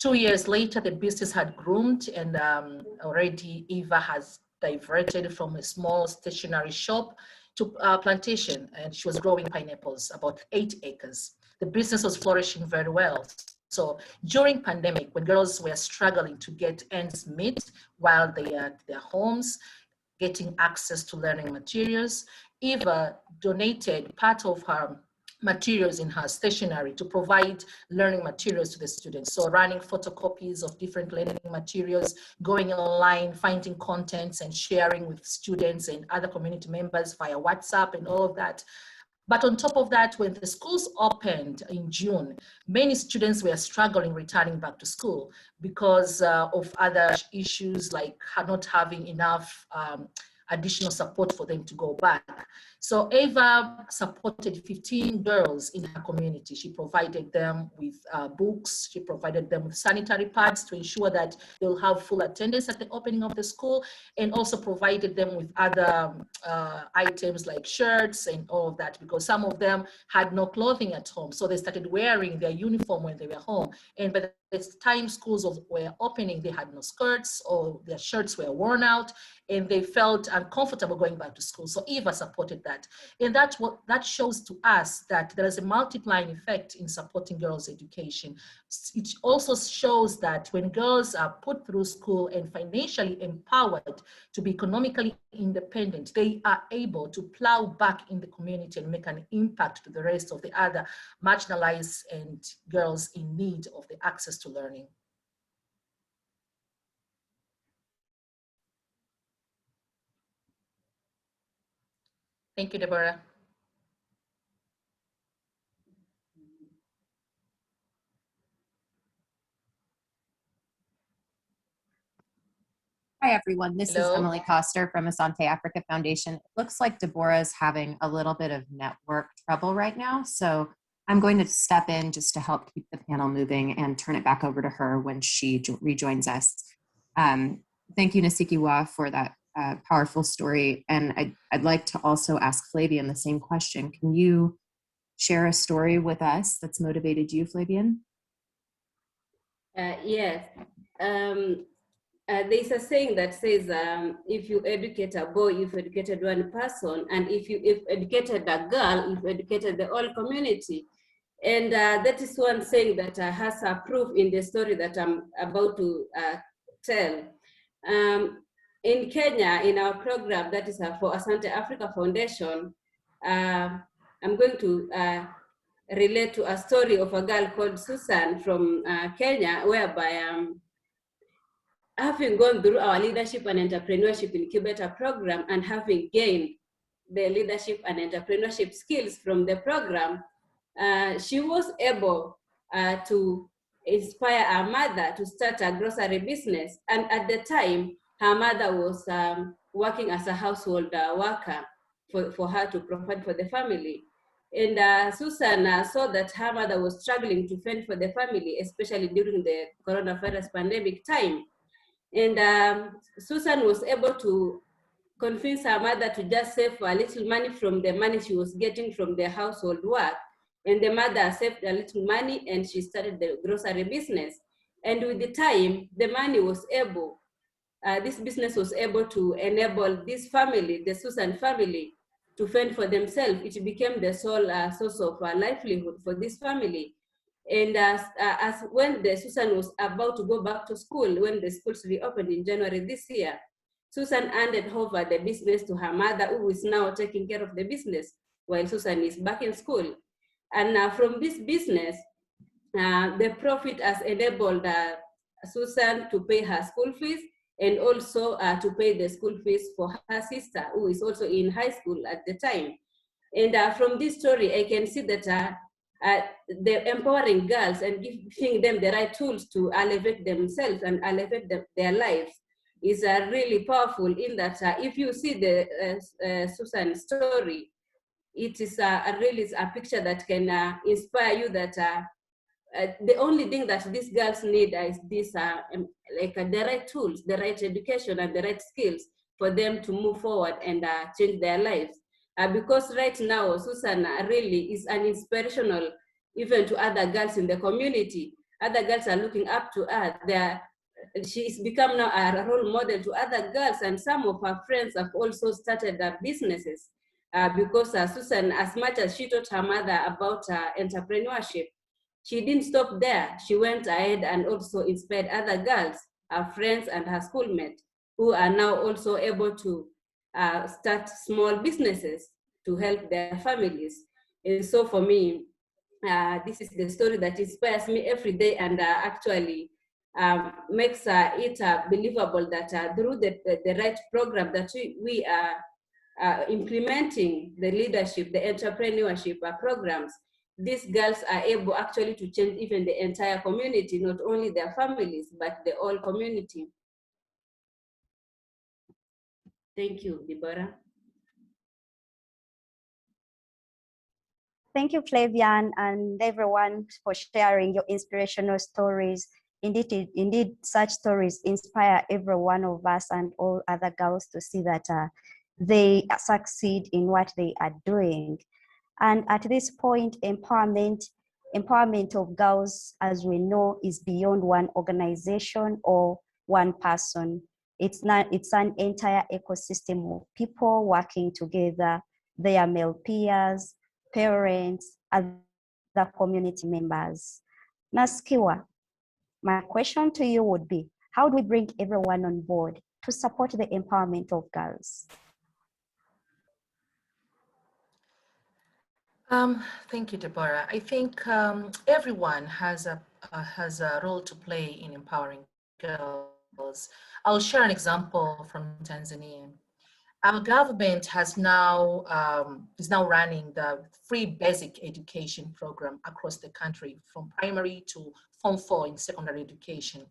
2 years later, the business had groomed, and already Eva has diverted from a small stationery shop to a plantation, and she was growing pineapples, about 8 acres. The business was flourishing very well. So during pandemic, when girls were struggling to get ends meet while they are at their homes, getting access to learning materials, Eva donated part of her materials in her stationery to provide learning materials to the students. So running photocopies of different learning materials, going online, finding contents and sharing with students and other community members via WhatsApp and all of that. But on top of that, when the schools opened in June, many students were struggling returning back to school because of other issues like not having enough additional support for them to go back. So Eva supported 15 girls in her community. She provided them with books, she provided them with sanitary pads to ensure that they'll have full attendance at the opening of the school, and also provided them with other items like shirts and all of that, because some of them had no clothing at home. So they started wearing their uniform when they were home. And by the time schools were opening, they had no skirts or their shirts were worn out and they felt uncomfortable going back to school. So Eva supported that. And that shows to us that there is a multiplying effect in supporting girls' education. It also shows that when girls are put through school and financially empowered to be economically independent, they are able to plow back in the community and make an impact to the rest of the other marginalized and girls in need of the access to learning. Thank you, Deborah. Hi, everyone. This Hello. is Emily Koster from Asante Africa Foundation. It looks like Deborah is having a little bit of network trouble right now, so I'm going to step in just to help keep the panel moving and turn it back over to her when she rejoins us. Thank you, Nasikiwa, for that powerful story. And I'd like to also ask Flavian the same question. Can you share a story with us that's motivated you, Flavian? Yes. There's a saying that says, if you educate a boy, you've educated one person, and if you've educated a girl, you've educated the whole community. And that is one saying that has a proof in the story that I'm about to tell. In Kenya, in our program that is for Asante Africa Foundation, I'm going to relate to a story of a girl called Susan from Kenya, whereby having gone through our leadership and entrepreneurship incubator program and having gained the leadership and entrepreneurship skills from the program, she was able to inspire her mother to start a grocery business. And at the time, her mother was working as a household worker for her to provide for the family. And Susan saw that her mother was struggling to fend for the family, especially during the coronavirus pandemic time. And Susan was able to convince her mother to just save a little money from the money she was getting from the household work. And the mother saved a little money and she started the grocery business. And with the time, the money was able, this business was able to enable this family, the Susan family, to fend for themselves. It became the sole source of livelihood for this family. And as when the Susan was about to go back to school, when the schools reopened in January this year, Susan handed over the business to her mother, who is now taking care of the business while Susan is back in school. And from this business, the profit has enabled Susan to pay her school fees and also to pay the school fees for her sister, who is also in high school at the time. And from this story, I can see that the empowering girls and giving them the right tools to elevate themselves and elevate their lives is really powerful, in that if you see the Susan story, it is really a picture that can inspire you that the only thing that these girls need is this, the right tools, the right education, and the right skills for them to move forward and change their lives. Because right now, Susan really is an inspirational even to other girls in the community. Other girls are looking up to her. She's become now a role model to other girls, and some of her friends have also started businesses because Susan, as much as she taught her mother about entrepreneurship, she didn't stop there. She went ahead and also inspired other girls, her friends and her schoolmates, who are now also able to start small businesses to help their families. And so for me, this is the story that inspires me every day, and actually makes it believable that through the right program that we are implementing, the leadership, the entrepreneurship programs, these girls are able actually to change even the entire community, not only their families, but the whole community. Thank you, Deborah. Thank you, Flavian, and everyone for sharing your inspirational stories. Indeed, such stories inspire every one of us and all other girls to see that they succeed in what they are doing. And at this point, empowerment of girls, as we know, is beyond one organization or one person. It's an entire ecosystem of people working together, their male peers, parents, other community members. Naskiwa, my question to you would be, how do we bring everyone on board to support the empowerment of girls? Thank you, Deborah. I think everyone has a role to play in empowering girls. I'll share an example from Tanzania. Our government has now is now running the free basic education program across the country, from primary to Form 4 in secondary education.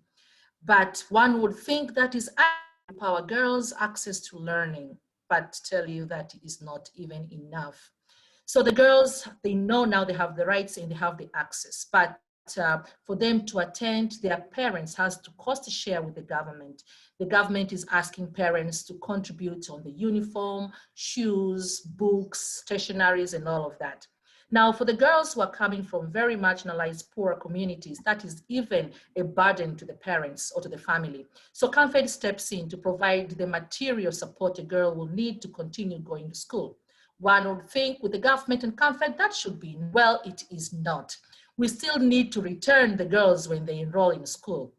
But one would think that is empower girls' access to learning, but tell you that is not even enough. So the girls, they know now they have the rights and they have the access, but for them to attend, their parents has to cost share with the government. The government is asking parents to contribute on the uniform, shoes, books, stationaries, and all of that. Now, for the girls who are coming from very marginalized, poor communities, that is even a burden to the parents or to the family. So CamFed steps in to provide the material support a girl will need to continue going to school. One would think with the government and CamFed that should be, well, it is not. We still need to return the girls when they enroll in school.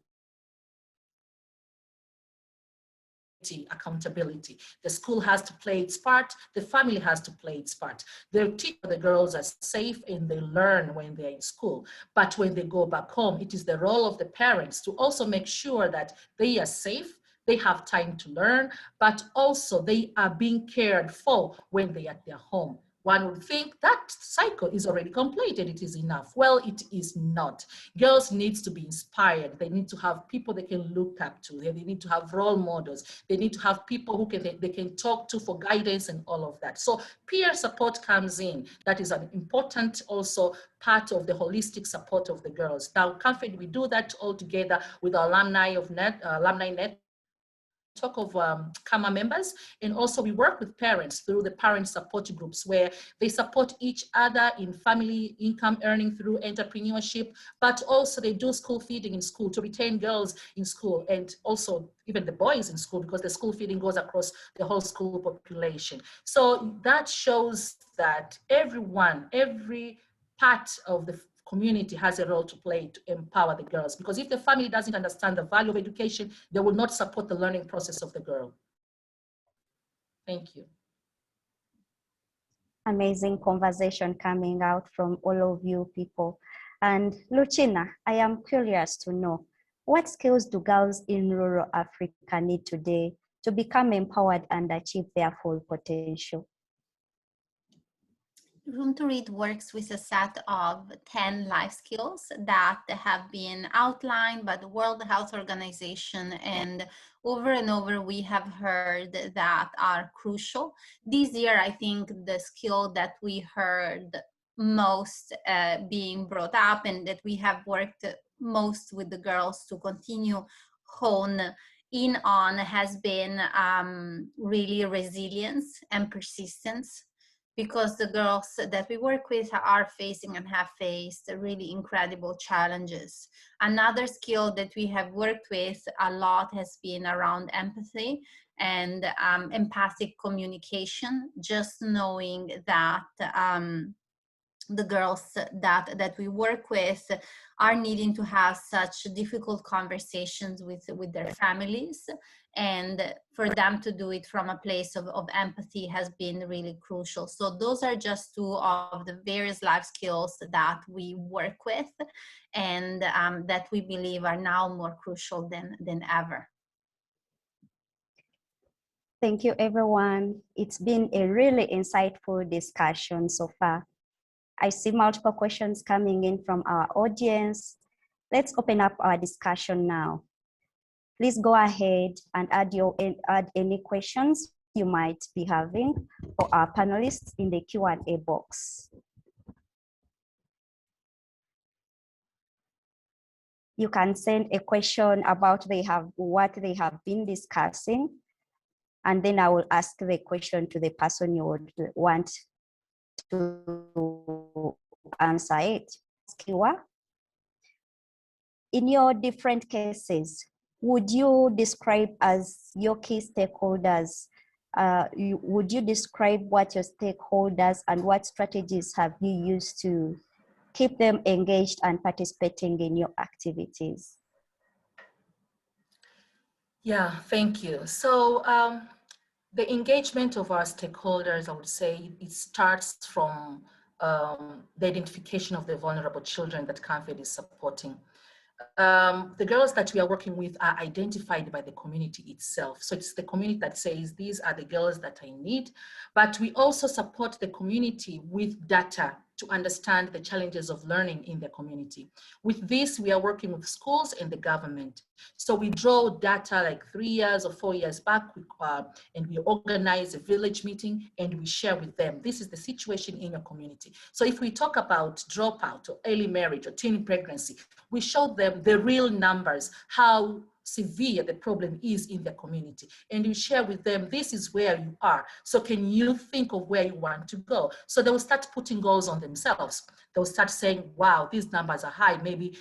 Accountability. The school has to play its part, the family has to play its part. They teach the girls are safe and they learn when they're in school. But when they go back home, it is the role of the parents to also make sure that they are safe, they have time to learn, but also they are being cared for when they are at their home. One would think that cycle is already completed, it is enough. Well, it is not. Girls need to be inspired. They need to have people they can look up to. They need to have role models. They need to have people who they can talk to for guidance and all of that. So peer support comes in. That is an important also part of the holistic support of the girls. Now, camfed, we do that all together with our alumni network of CAMA members, and also we work with parents through the parent support groups where they support each other in family income earning through entrepreneurship, but also they do school feeding in school to retain girls in school and also even the boys in school, because the school feeding goes across the whole school population. So that shows that every part of the community has a role to play to empower the girls, because if the family doesn't understand the value of education, they will not support the learning process of the girl. Thank you. Amazing conversation coming out from all of you people. And Lucina, I am curious to know, what skills do girls in rural Africa need today to become empowered and achieve their full potential? Room to Read works with a set of 10 life skills that have been outlined by the World Health Organization, and over we have heard that are crucial. This year, I think the skill that we heard most being brought up and that we have worked most with the girls to continue hone in on has been really resilience and persistence, because the girls that we work with are facing and have faced really incredible challenges. Another skill that we have worked with a lot has been around empathy and empathic communication, just knowing that the girls that we work with are needing to have such difficult conversations with their families, and for them to do it from a place of empathy has been really crucial. So those are just two of the various life skills that we work with and that we believe are now more crucial than ever. Thank you, everyone. It's been a really insightful discussion so far. I see multiple questions coming in from our audience. Let's open up our discussion now. Please go ahead and add any questions you might be having for our panelists in the Q&A box. You can send a question about what they have been discussing, and then I will ask the question to the person you would want to answer it. In your different cases, would you describe as your key stakeholders? Would you describe what your stakeholders and what strategies have you used to keep them engaged and participating in your activities? Yeah, thank you. So the engagement of our stakeholders, I would say, it starts from the identification of the vulnerable children that camfed is supporting. The girls that we are working with are identified by the community itself. So it's the community that says, these are the girls that I need, but we also support the community with data to understand the challenges of learning in the community. With this, we are working with schools and the government. So we draw data like 3 years or 4 years back, and we organize a village meeting and we share with them, this is the situation in your community. So if we talk about dropout or early marriage or teen pregnancy, we show them the real numbers, how severe the problem is in the community. And you share with them, this is where you are. So can you think of where you want to go? So they will start putting goals on themselves. They'll start saying, wow, these numbers are high. Maybe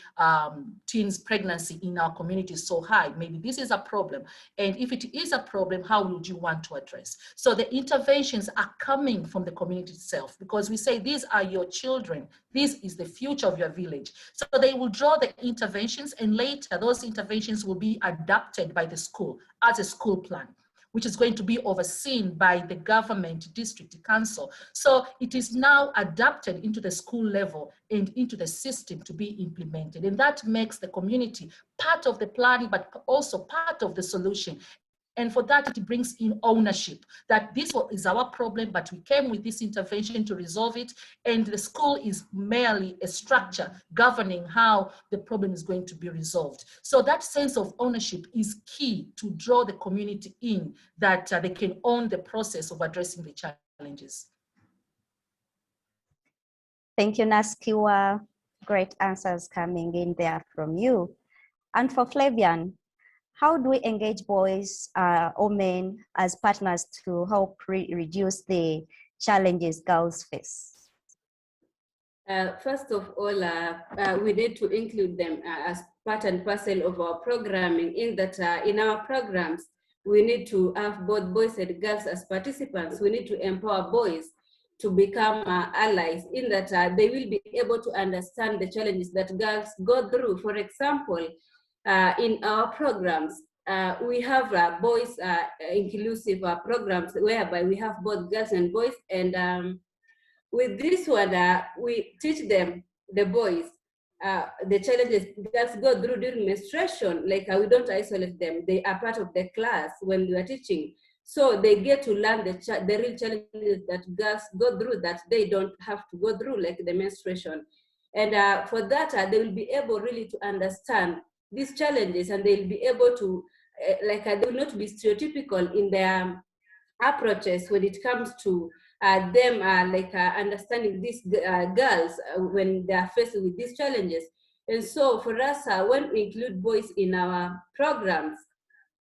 teens pregnancy in our community is so high. Maybe this is a problem. And if it is a problem, how would you want to address? So the interventions are coming from the community itself, because we say, these are your children. This is the future of your village. So they will draw the interventions, and later those interventions will be adapted by the school as a school plan, which is going to be overseen by the government district council. So it is now adapted into the school level and into the system to be implemented. And that makes the community part of the planning, but also part of the solution. And for that, it brings in ownership, that this is our problem, but we came with this intervention to resolve it. And the school is merely a structure governing how the problem is going to be resolved. So that sense of ownership is key to draw the community in, that they can own the process of addressing the challenges. Thank you, Naskiwa. Great answers coming in there from you. And for Flavian, how do we engage boys or men as partners to help reduce the challenges girls face? First of all, we need to include them as part and parcel of our programming, in that in our programs, we need to have both boys and girls as participants. We need to empower boys to become allies, in that they will be able to understand the challenges that girls go through. For example, in our programs, we have boys inclusive programs whereby we have both girls and boys, and with this one, we teach them, the boys, the challenges girls go through during menstruation. Like we don't isolate them; they are part of the class when we are teaching. So they get to learn the real challenges that girls go through that they don't have to go through, like the menstruation. And for that, they will be able really to understand these challenges, and they'll be able to, they will not be stereotypical in their approaches when it comes to them understanding these girls when they are faced with these challenges. And so for us, when we include boys in our programs,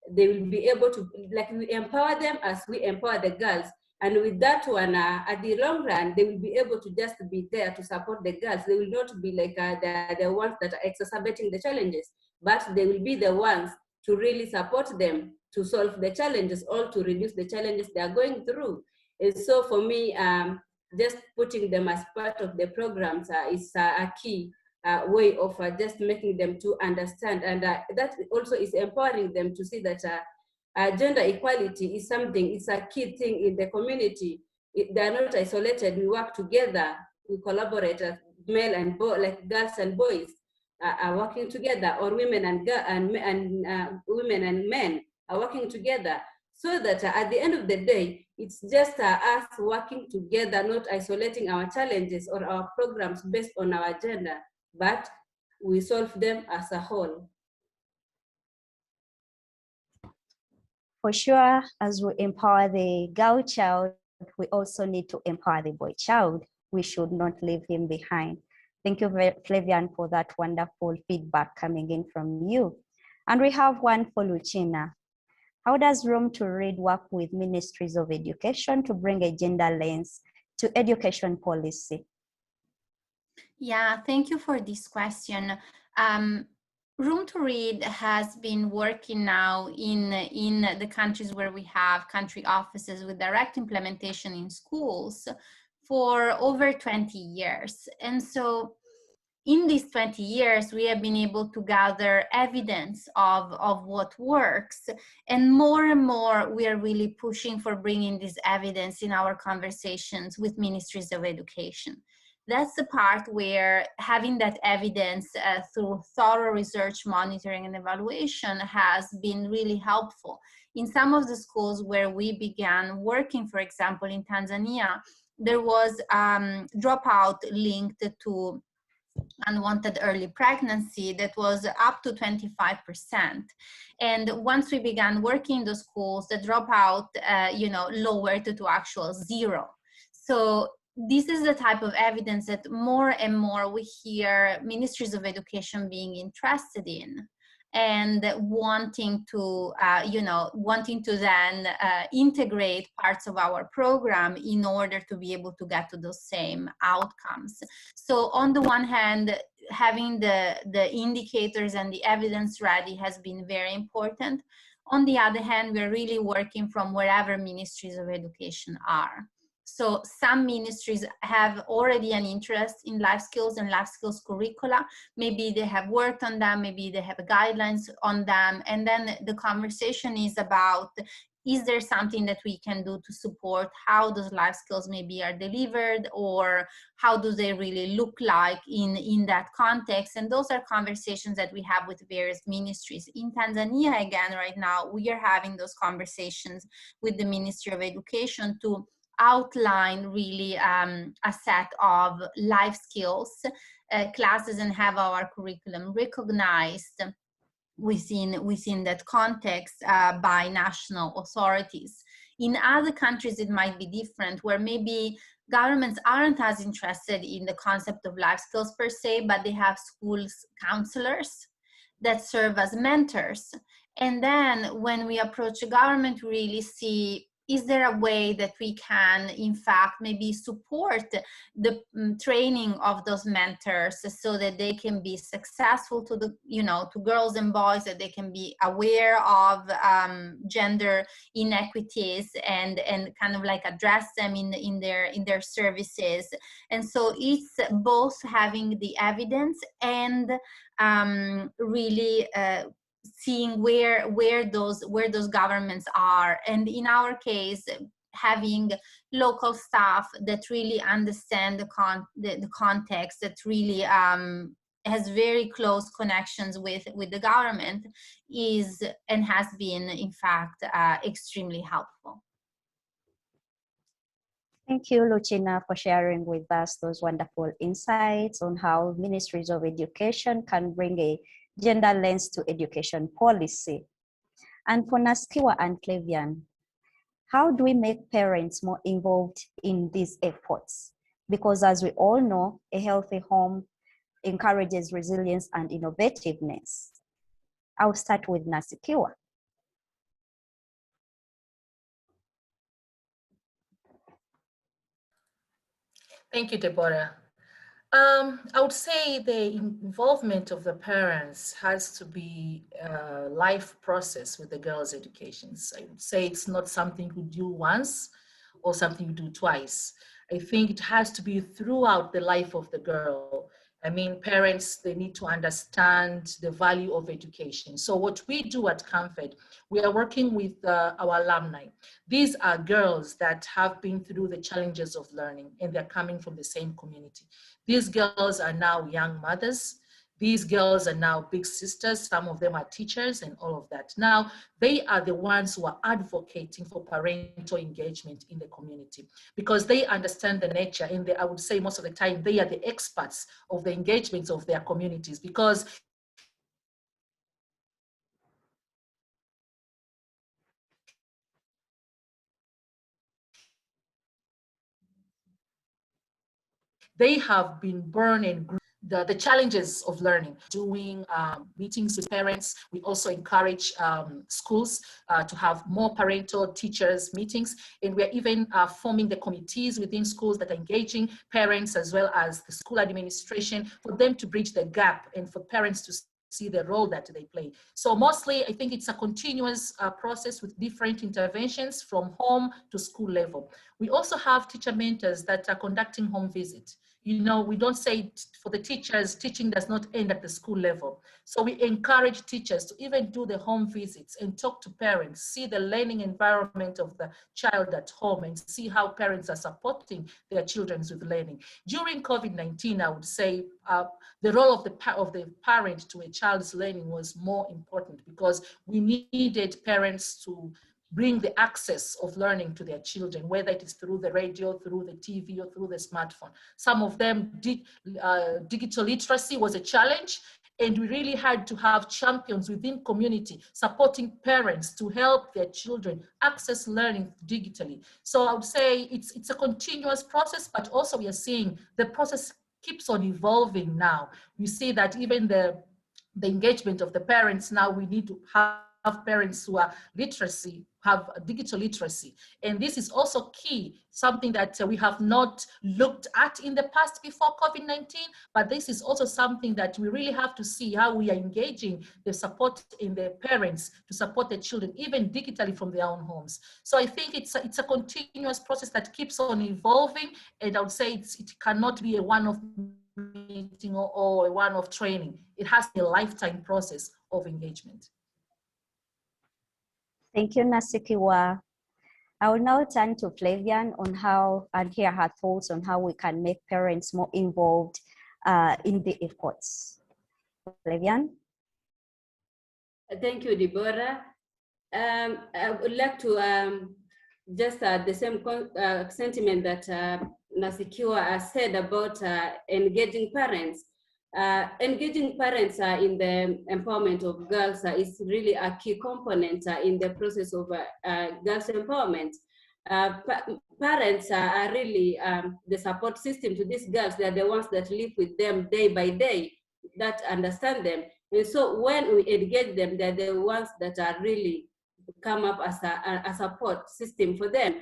they will be able to, we empower them as we empower the girls. And with that one, at the long run, they will be able to just be there to support the girls. They will not be the ones that are exacerbating the challenges, but they will be the ones to really support them to solve the challenges or to reduce the challenges they are going through. And so for me, just putting them as part of the programs is a key way of just making them to understand. And that also is empowering them to see that gender equality is something, it's a key thing in the community. They are not isolated, we work together, we collaborate, male and girls and boys are working together, or women and women and men are working together, so that at the end of the day, it's just us working together, not isolating our challenges or our programs based on our gender, but we solve them as a whole. For sure, as we empower the girl child, we also need to empower the boy child. We should not leave him behind. Thank you, Flavian, for that wonderful feedback coming in from you. And we have one for Lucina. How does Room to Read work with Ministries of Education to bring a gender lens to education policy? Yeah, thank you for this question. Room to Read has been working now in the countries where we have country offices with direct implementation in schools for over 20 years. And so in these 20 years, we have been able to gather evidence of what works. And more, we are really pushing for bringing this evidence in our conversations with Ministries of Education. That's the part where having that evidence through thorough research, monitoring, and evaluation has been really helpful. In some of the schools where we began working, for example, in Tanzania, there was dropout linked to unwanted early pregnancy that was up to 25%. And once we began working in the schools, the dropout, lowered to actual zero. So this is the type of evidence that more and more we hear Ministries of Education being interested in, and wanting to then integrate parts of our program in order to be able to get to those same outcomes. So on the one hand, having the indicators and the evidence ready has been very important. On the other hand, we're really working from wherever Ministries of Education are. So some ministries have already an interest in life skills and life skills curricula. Maybe they have worked on them, maybe they have guidelines on them. And then the conversation is about is there something that we can do to support how those life skills maybe are delivered, or how do they really look like in that context? And those are conversations that we have with various ministries. In Tanzania, again, right now, we are having those conversations with the Ministry of Education to outline really a set of life skills classes and have our curriculum recognized within that context by national authorities. In other countries, it might be different, where maybe governments aren't as interested in the concept of life skills per se, but they have schools counselors that serve as mentors. And then when we approach the government, we really see, is there a way that we can, in fact, maybe support the training of those mentors so that they can be successful to the, to girls and boys, that they can be aware of gender inequities and kind of like address them in their services. And so it's both having the evidence and really seeing where those governments are, and in our case having local staff that really understand the context, that really has very close connections with the government, is and has been in fact extremely helpful. Thank you, Lucina, for sharing with us those wonderful insights on how Ministries of Education can bring a gender lens to education policy. And for Naskiwa and Clevian, how do we make parents more involved in these efforts? Because as we all know, a healthy home encourages resilience and innovativeness. I'll start with Naskiwa. Thank you, Deborah. I would say the involvement of the parents has to be a life process with the girls' educations. I would say it's not something you do once or something you do twice. I think it has to be throughout the life of the girl. I mean, parents, they need to understand the value of education. So what we do at CamFed, we are working with our alumni. These are girls that have been through the challenges of learning, and they're coming from the same community. These girls are now young mothers. These girls are now big sisters. Some of them are teachers and all of that. Now, they are the ones who are advocating for parental engagement in the community, because they understand the nature, and I would say most of the time, they are the experts of the engagements of their communities, because they have been born and grew the challenges of learning. Doing meetings with parents, we also encourage schools to have more parental teachers meetings, and we're even forming the committees within schools that are engaging parents as well as the school administration, for them to bridge the gap and for parents to see the role that they play. So mostly, I think it's a continuous process with different interventions from home to school level. We also have teacher mentors that are conducting home visits. You know, we don't say for the teachers, teaching does not end at the school level. So we encourage teachers to even do the home visits and talk to parents, see the learning environment of the child at home, and see how parents are supporting their children with learning. During COVID-19, I would say the role of the parent to a child's learning was more important, because we needed parents to bring the access of learning to their children, whether it is through the radio, through the TV, or through the smartphone. Some of them digital literacy was a challenge, and we really had to have champions within community supporting parents to help their children access learning digitally. So I would say it's a continuous process, but also we are seeing the process keeps on evolving now. We see that even the engagement of the parents now, we need to have parents who are have digital literacy. And this is also key, something that we have not looked at in the past before COVID-19, but this is also something that we really have to see how we are engaging the support in the parents to support the children, even digitally from their own homes. So I think it's a continuous process that keeps on evolving, and I would say it cannot be a one-off meeting or a one-off training. It has to be a lifetime process of engagement. Thank you, Nasikiwa. I will now turn to Flavian on how, and hear her thoughts on how we can make parents more involved in the efforts. Flavian? Thank you, Deborah. I would like to just the same sentiment that Nasikiwa said about engaging parents. Engaging parents in the empowerment of girls is really a key component in the process of girls' empowerment. Parents are really the support system to these girls. They are the ones that live with them day by day, that understand them. And so when we engage them, they're the ones that are really come up as a support system for them.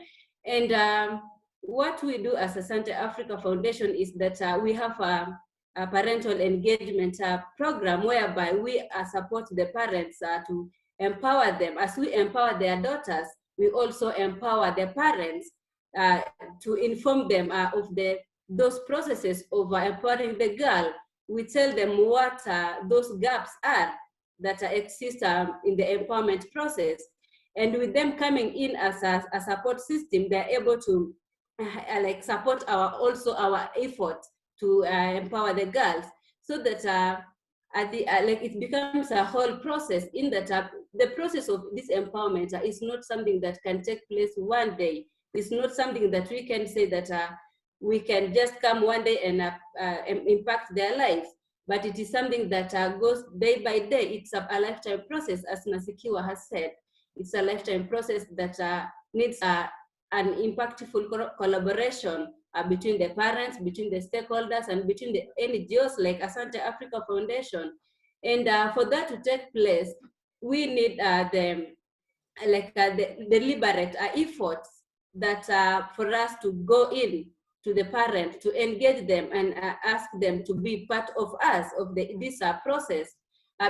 And what we do as Asante Africa Foundation is that we have a parental engagement program whereby we support the parents to empower them. As we empower their daughters, we also empower the parents to inform them of those processes of empowering the girl. We tell them what those gaps are that exist in the empowerment process. And with them coming in as a support system, they're able to like support our effort to empower the girls, so that like it becomes a whole process, in that the process of this empowerment is not something that can take place one day. It's not something that we can say that we can just come one day and impact their lives, but it is something that goes day by day. It's a lifetime process, as Nasikiwa has said. It's a lifetime process that needs an impactful collaboration between the parents, between the stakeholders, and between the NGOs like Asante Africa Foundation. And for that to take place, we need the deliberate efforts that for us to go in to the parent, to engage them and ask them to be part of us, of this process,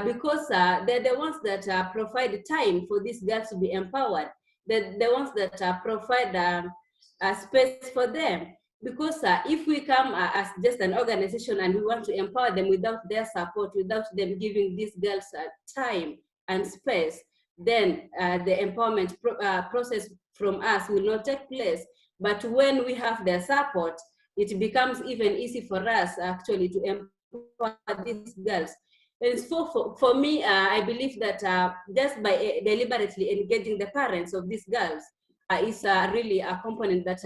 because they're the ones that provide time for these girls to be empowered. They're the ones that provide a space for them. Because if we come as just an organization and we want to empower them without their support, without them giving these girls time and space, then the empowerment process from us will not take place. But when we have their support, it becomes even easy for us actually to empower these girls. And so for me, I believe that just by deliberately engaging the parents of these girls is really a component that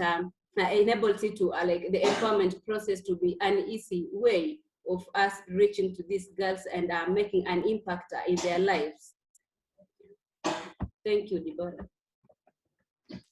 enables it to like the empowerment process to be an easy way of us reaching to these girls and making an impact in their lives. Thank you, Deborah.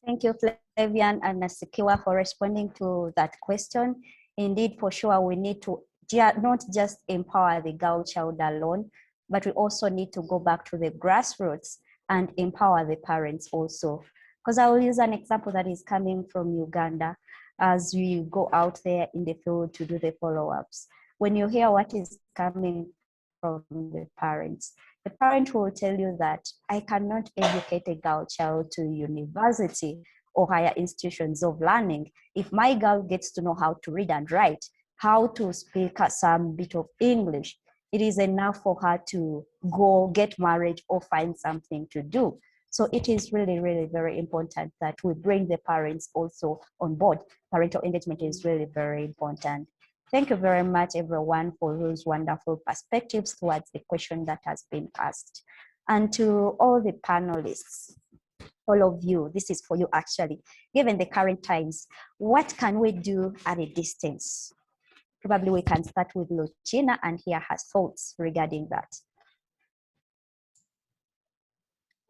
Thank you, Flavian and Nasikiwa, for responding to that question. Indeed, for sure, we need to not just empower the girl child alone, but we also need to go back to the grassroots and empower the parents also. Because I will use an example that is coming from Uganda as we go out there in the field to do the follow-ups. When you hear what is coming from the parent will tell you that I cannot educate a girl child to university or higher institutions of learning. If my girl gets to know how to read and write, how to speak some bit of English, it is enough for her to go get married or find something to do. So it is really, really very important that we bring the parents also on board. Parental engagement is really very important. Thank you very much, everyone, for those wonderful perspectives towards the question that has been asked. And to all the panelists, all of you, this is for you actually. Given the current times, what can we do at a distance? Probably we can start with Lucina and hear her thoughts regarding that.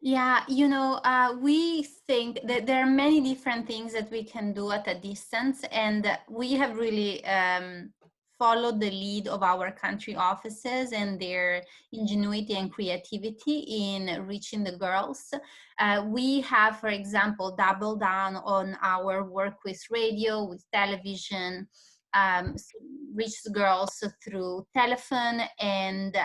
Yeah, we think that there are many different things that we can do at a distance, and we have really followed the lead of our country offices and their ingenuity and creativity in reaching the girls. We have, for example, doubled down on our work with radio, with television, reach the girls through telephone and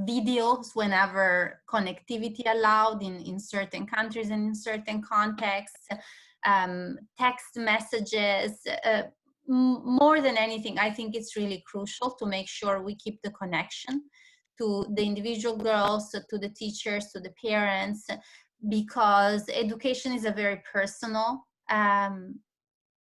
videos whenever connectivity allowed in certain countries and in certain contexts, text messages. More than anything, I think it's really crucial to make sure we keep the connection to the individual girls, to the teachers, to the parents, because education is a very personal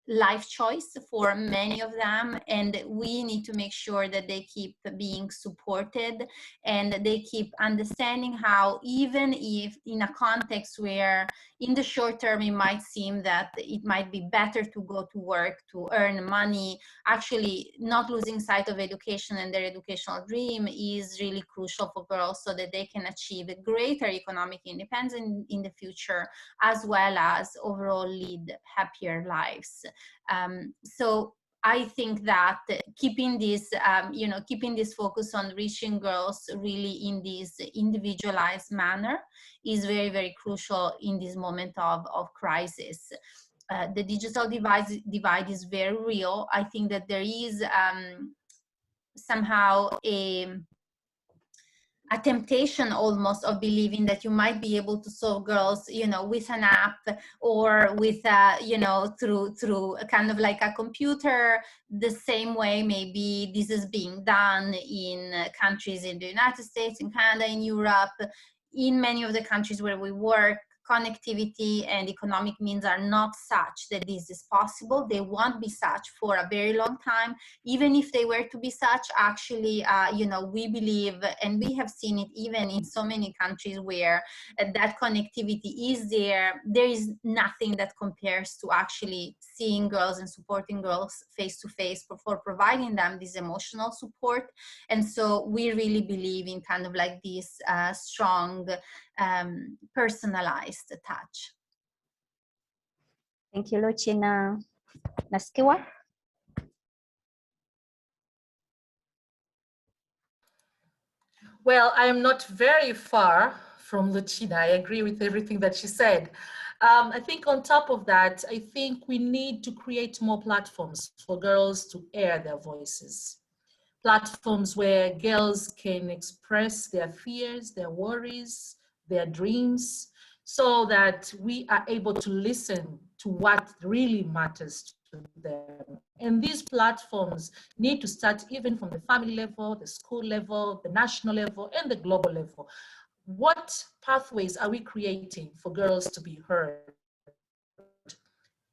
life choice for many of them, and we need to make sure that they keep being supported and they keep understanding how, even if in a context where in the short term it might seem that it might be better to go to work to earn money, actually not losing sight of education and their educational dream is really crucial for girls so that they can achieve a greater economic independence in the future, as well as overall lead happier lives. So I think that keeping this, keeping this focus on reaching girls really in this individualized manner is very, very crucial in this moment of crisis. The digital divide is very real. I think that there is somehow a temptation almost of believing that you might be able to solve girls, with an app or with, through kind of like a computer, the same way maybe this is being done in countries in the United States, in Canada, in Europe, in many of the countries where we work. Connectivity and economic means are not such that this is possible. They won't be such for a very long time. Even if they were to be such, actually, we believe, and we have seen it even in so many countries where that connectivity is there, there is nothing that compares to actually seeing girls and supporting girls face to face for providing them this emotional support. And so we really believe in kind of like this strong personalized touch. Thank you, Lucina. Nasikiwa? Well, I am not very far from Lucina. I agree with everything that she said. I think on top of that, I think we need to create more platforms for girls to air their voices. Platforms where girls can express their fears, their worries, their dreams, so that we are able to listen to what really matters to them. And these platforms need to start even from the family level, the school level, the national level, and the global level. What pathways are we creating for girls to be heard?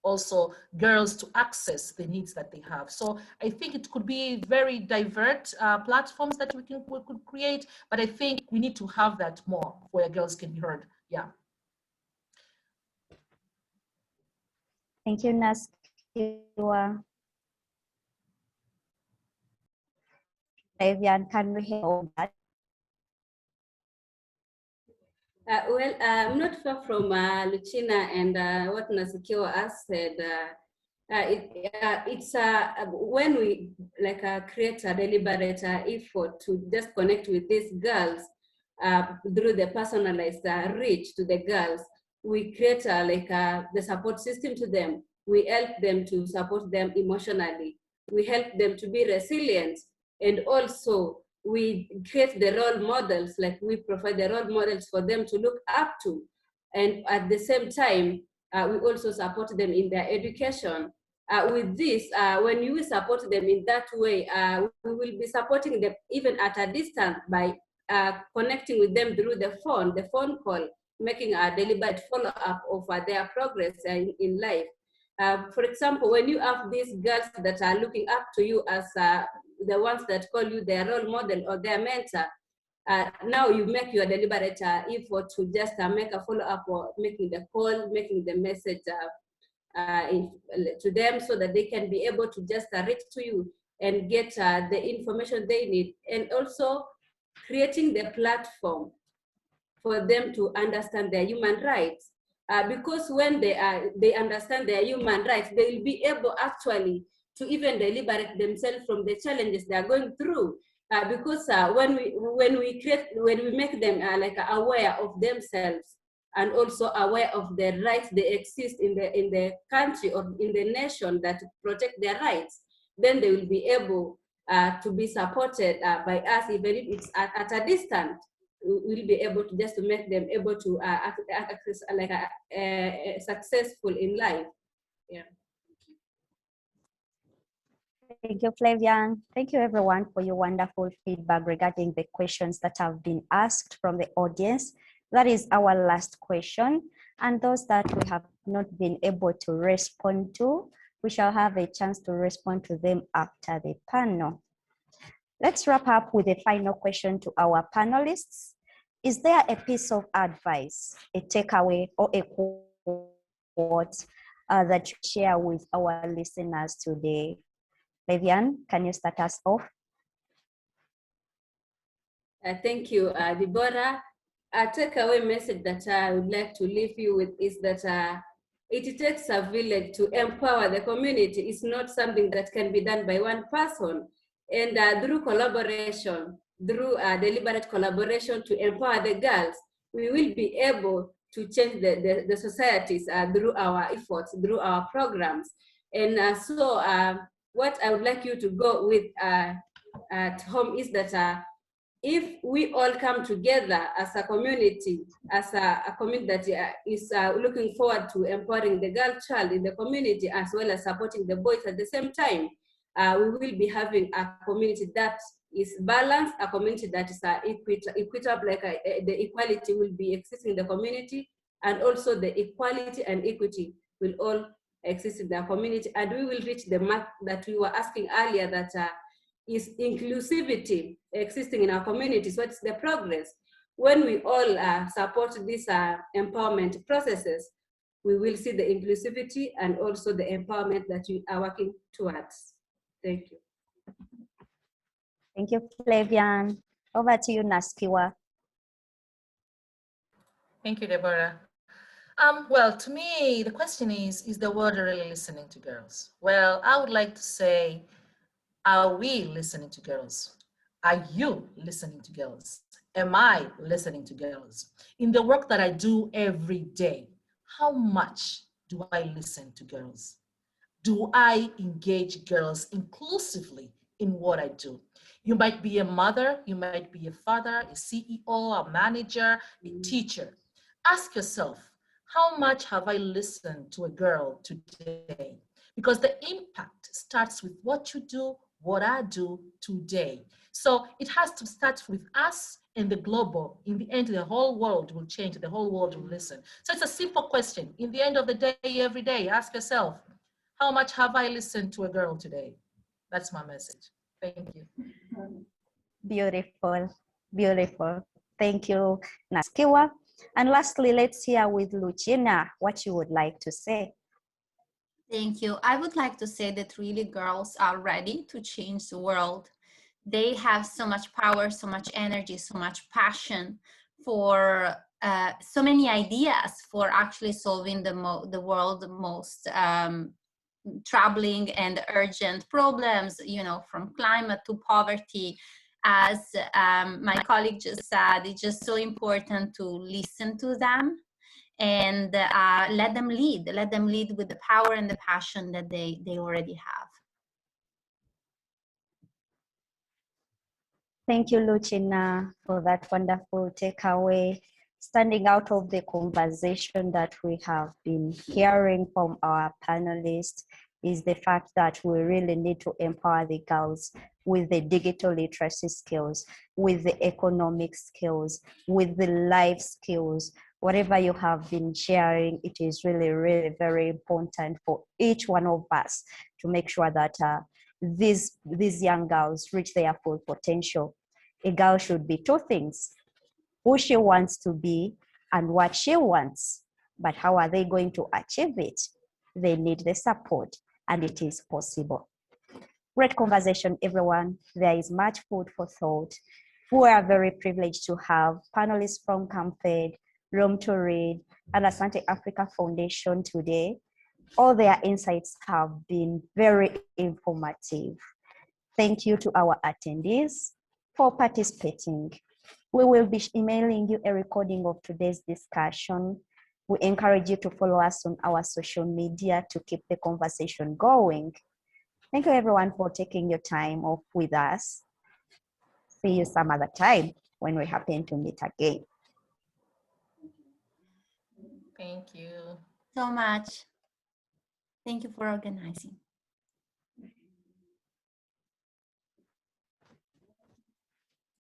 Also, girls to access the needs that they have. So I think it could be very diverse platforms that we could create, but I think we need to have that more where girls can be heard. Yeah. Thank you, Nasikiwa. Davian, can we hear all that? I'm not far from Lucina and what Nasikiwa has said. It's when we create a deliberate effort to just connect with these girls through the personalized reach to the girls, we create the support system to them. We help them to support them emotionally. We help them to be resilient, and also we create the role models, like we provide the role models for them to look up to. And at the same time, we also support them in their education. With this, when you support them in that way, we will be supporting them even at a distance by connecting with them through the phone call, making a deliberate follow-up of their progress in life. For example, when you have these girls that are looking up to you as the ones that call you their role model or their mentor, now you make your deliberate effort to just make a follow-up or making the call, making the message to them so that they can be able to just reach to you and get the information they need, and also creating the platform for them to understand their human rights. Because when they understand their human rights, they will be able actually to even liberate themselves from the challenges they are going through. Because when we make them aware of themselves and also aware of the rights they exist in the country or in the nation that protect their rights, then they will be able to be supported by us, even if it's at a distance. We'll be able to just to make them able to access successful in life. Yeah. Thank you, Flavian. Thank you, everyone, for your wonderful feedback regarding the questions that have been asked from the audience. That is our last question. And those that we have not been able to respond to, we shall have a chance to respond to them after the panel. Let's wrap up with a final question to our panelists. Is there a piece of advice, a takeaway, or a quote that you share with our listeners today? Flavian, can you start us off? Thank you, Deborah. A takeaway message that I would like to leave you with is that it takes a village to empower the community. It's not something that can be done by one person. And through collaboration, through deliberate collaboration to empower the girls, we will be able to change the societies through our efforts, through our programs. And so what I would like you to go with at home is that if we all come together as a community, as a community that is looking forward to empowering the girl child in the community, as well as supporting the boys at the same time, we will be having a community that is balanced, a community that is equitable, like the equality will be existing in the community, and also the equality and equity will all exist in the community, and we will reach the mark that we were asking earlier, that is inclusivity existing in our communities. What's the progress? When we all support these empowerment processes, we will see the inclusivity and also the empowerment that we are working towards. Thank you. Thank you, Flavian. Over to you, Naskiwa. Thank you, Deborah. Well, to me, the question is the world really listening to girls? Well, I would like to say, are we listening to girls? Are you listening to girls? Am I listening to girls? In the work that I do every day, how much do I listen to girls? Do I engage girls inclusively in what I do? You might be a mother, you might be a father, a CEO, a manager, a teacher. Ask yourself, how much have I listened to a girl today? Because the impact starts with what you do, what I do today. So it has to start with us and the global. In the end, the whole world will change, the whole world will listen. So it's a simple question. In the end of the day, every day, ask yourself, how much have I listened to a girl today? That's my message. Thank you. Beautiful, beautiful. Thank you, Naskiwa. And lastly, let's hear with Lucina what you would like to say. Thank you. I would like to say that really girls are ready to change the world. They have so much power, so much energy, so much passion for so many ideas for actually solving the world's most troubling and urgent problems, you know, from climate to poverty. As my colleague just said, it's just so important to listen to them and let them lead with the power and the passion that they already have. Thank you, Lucina, for that wonderful takeaway. Standing out of the conversation that we have been hearing from our panelists is the fact that we really need to empower the girls with the digital literacy skills, with the economic skills, with the life skills. Whatever you have been sharing, it is really, really very important for each one of us to make sure that these young girls reach their full potential. A girl should be two things: who she wants to be and what she wants. But how are they going to achieve it? They need the support, and it is possible. Great conversation, everyone. There is much food for thought. We are very privileged to have panelists from CamFed, Room to Read, and Asante Africa Foundation today. All their insights have been very informative. Thank you to our attendees for participating. We will be emailing you a recording of today's discussion. We encourage you to follow us on our social media to keep the conversation going. Thank you, everyone, for taking your time off with us. See you some other time when we happen to meet again. Thank you so much. Thank you for organizing.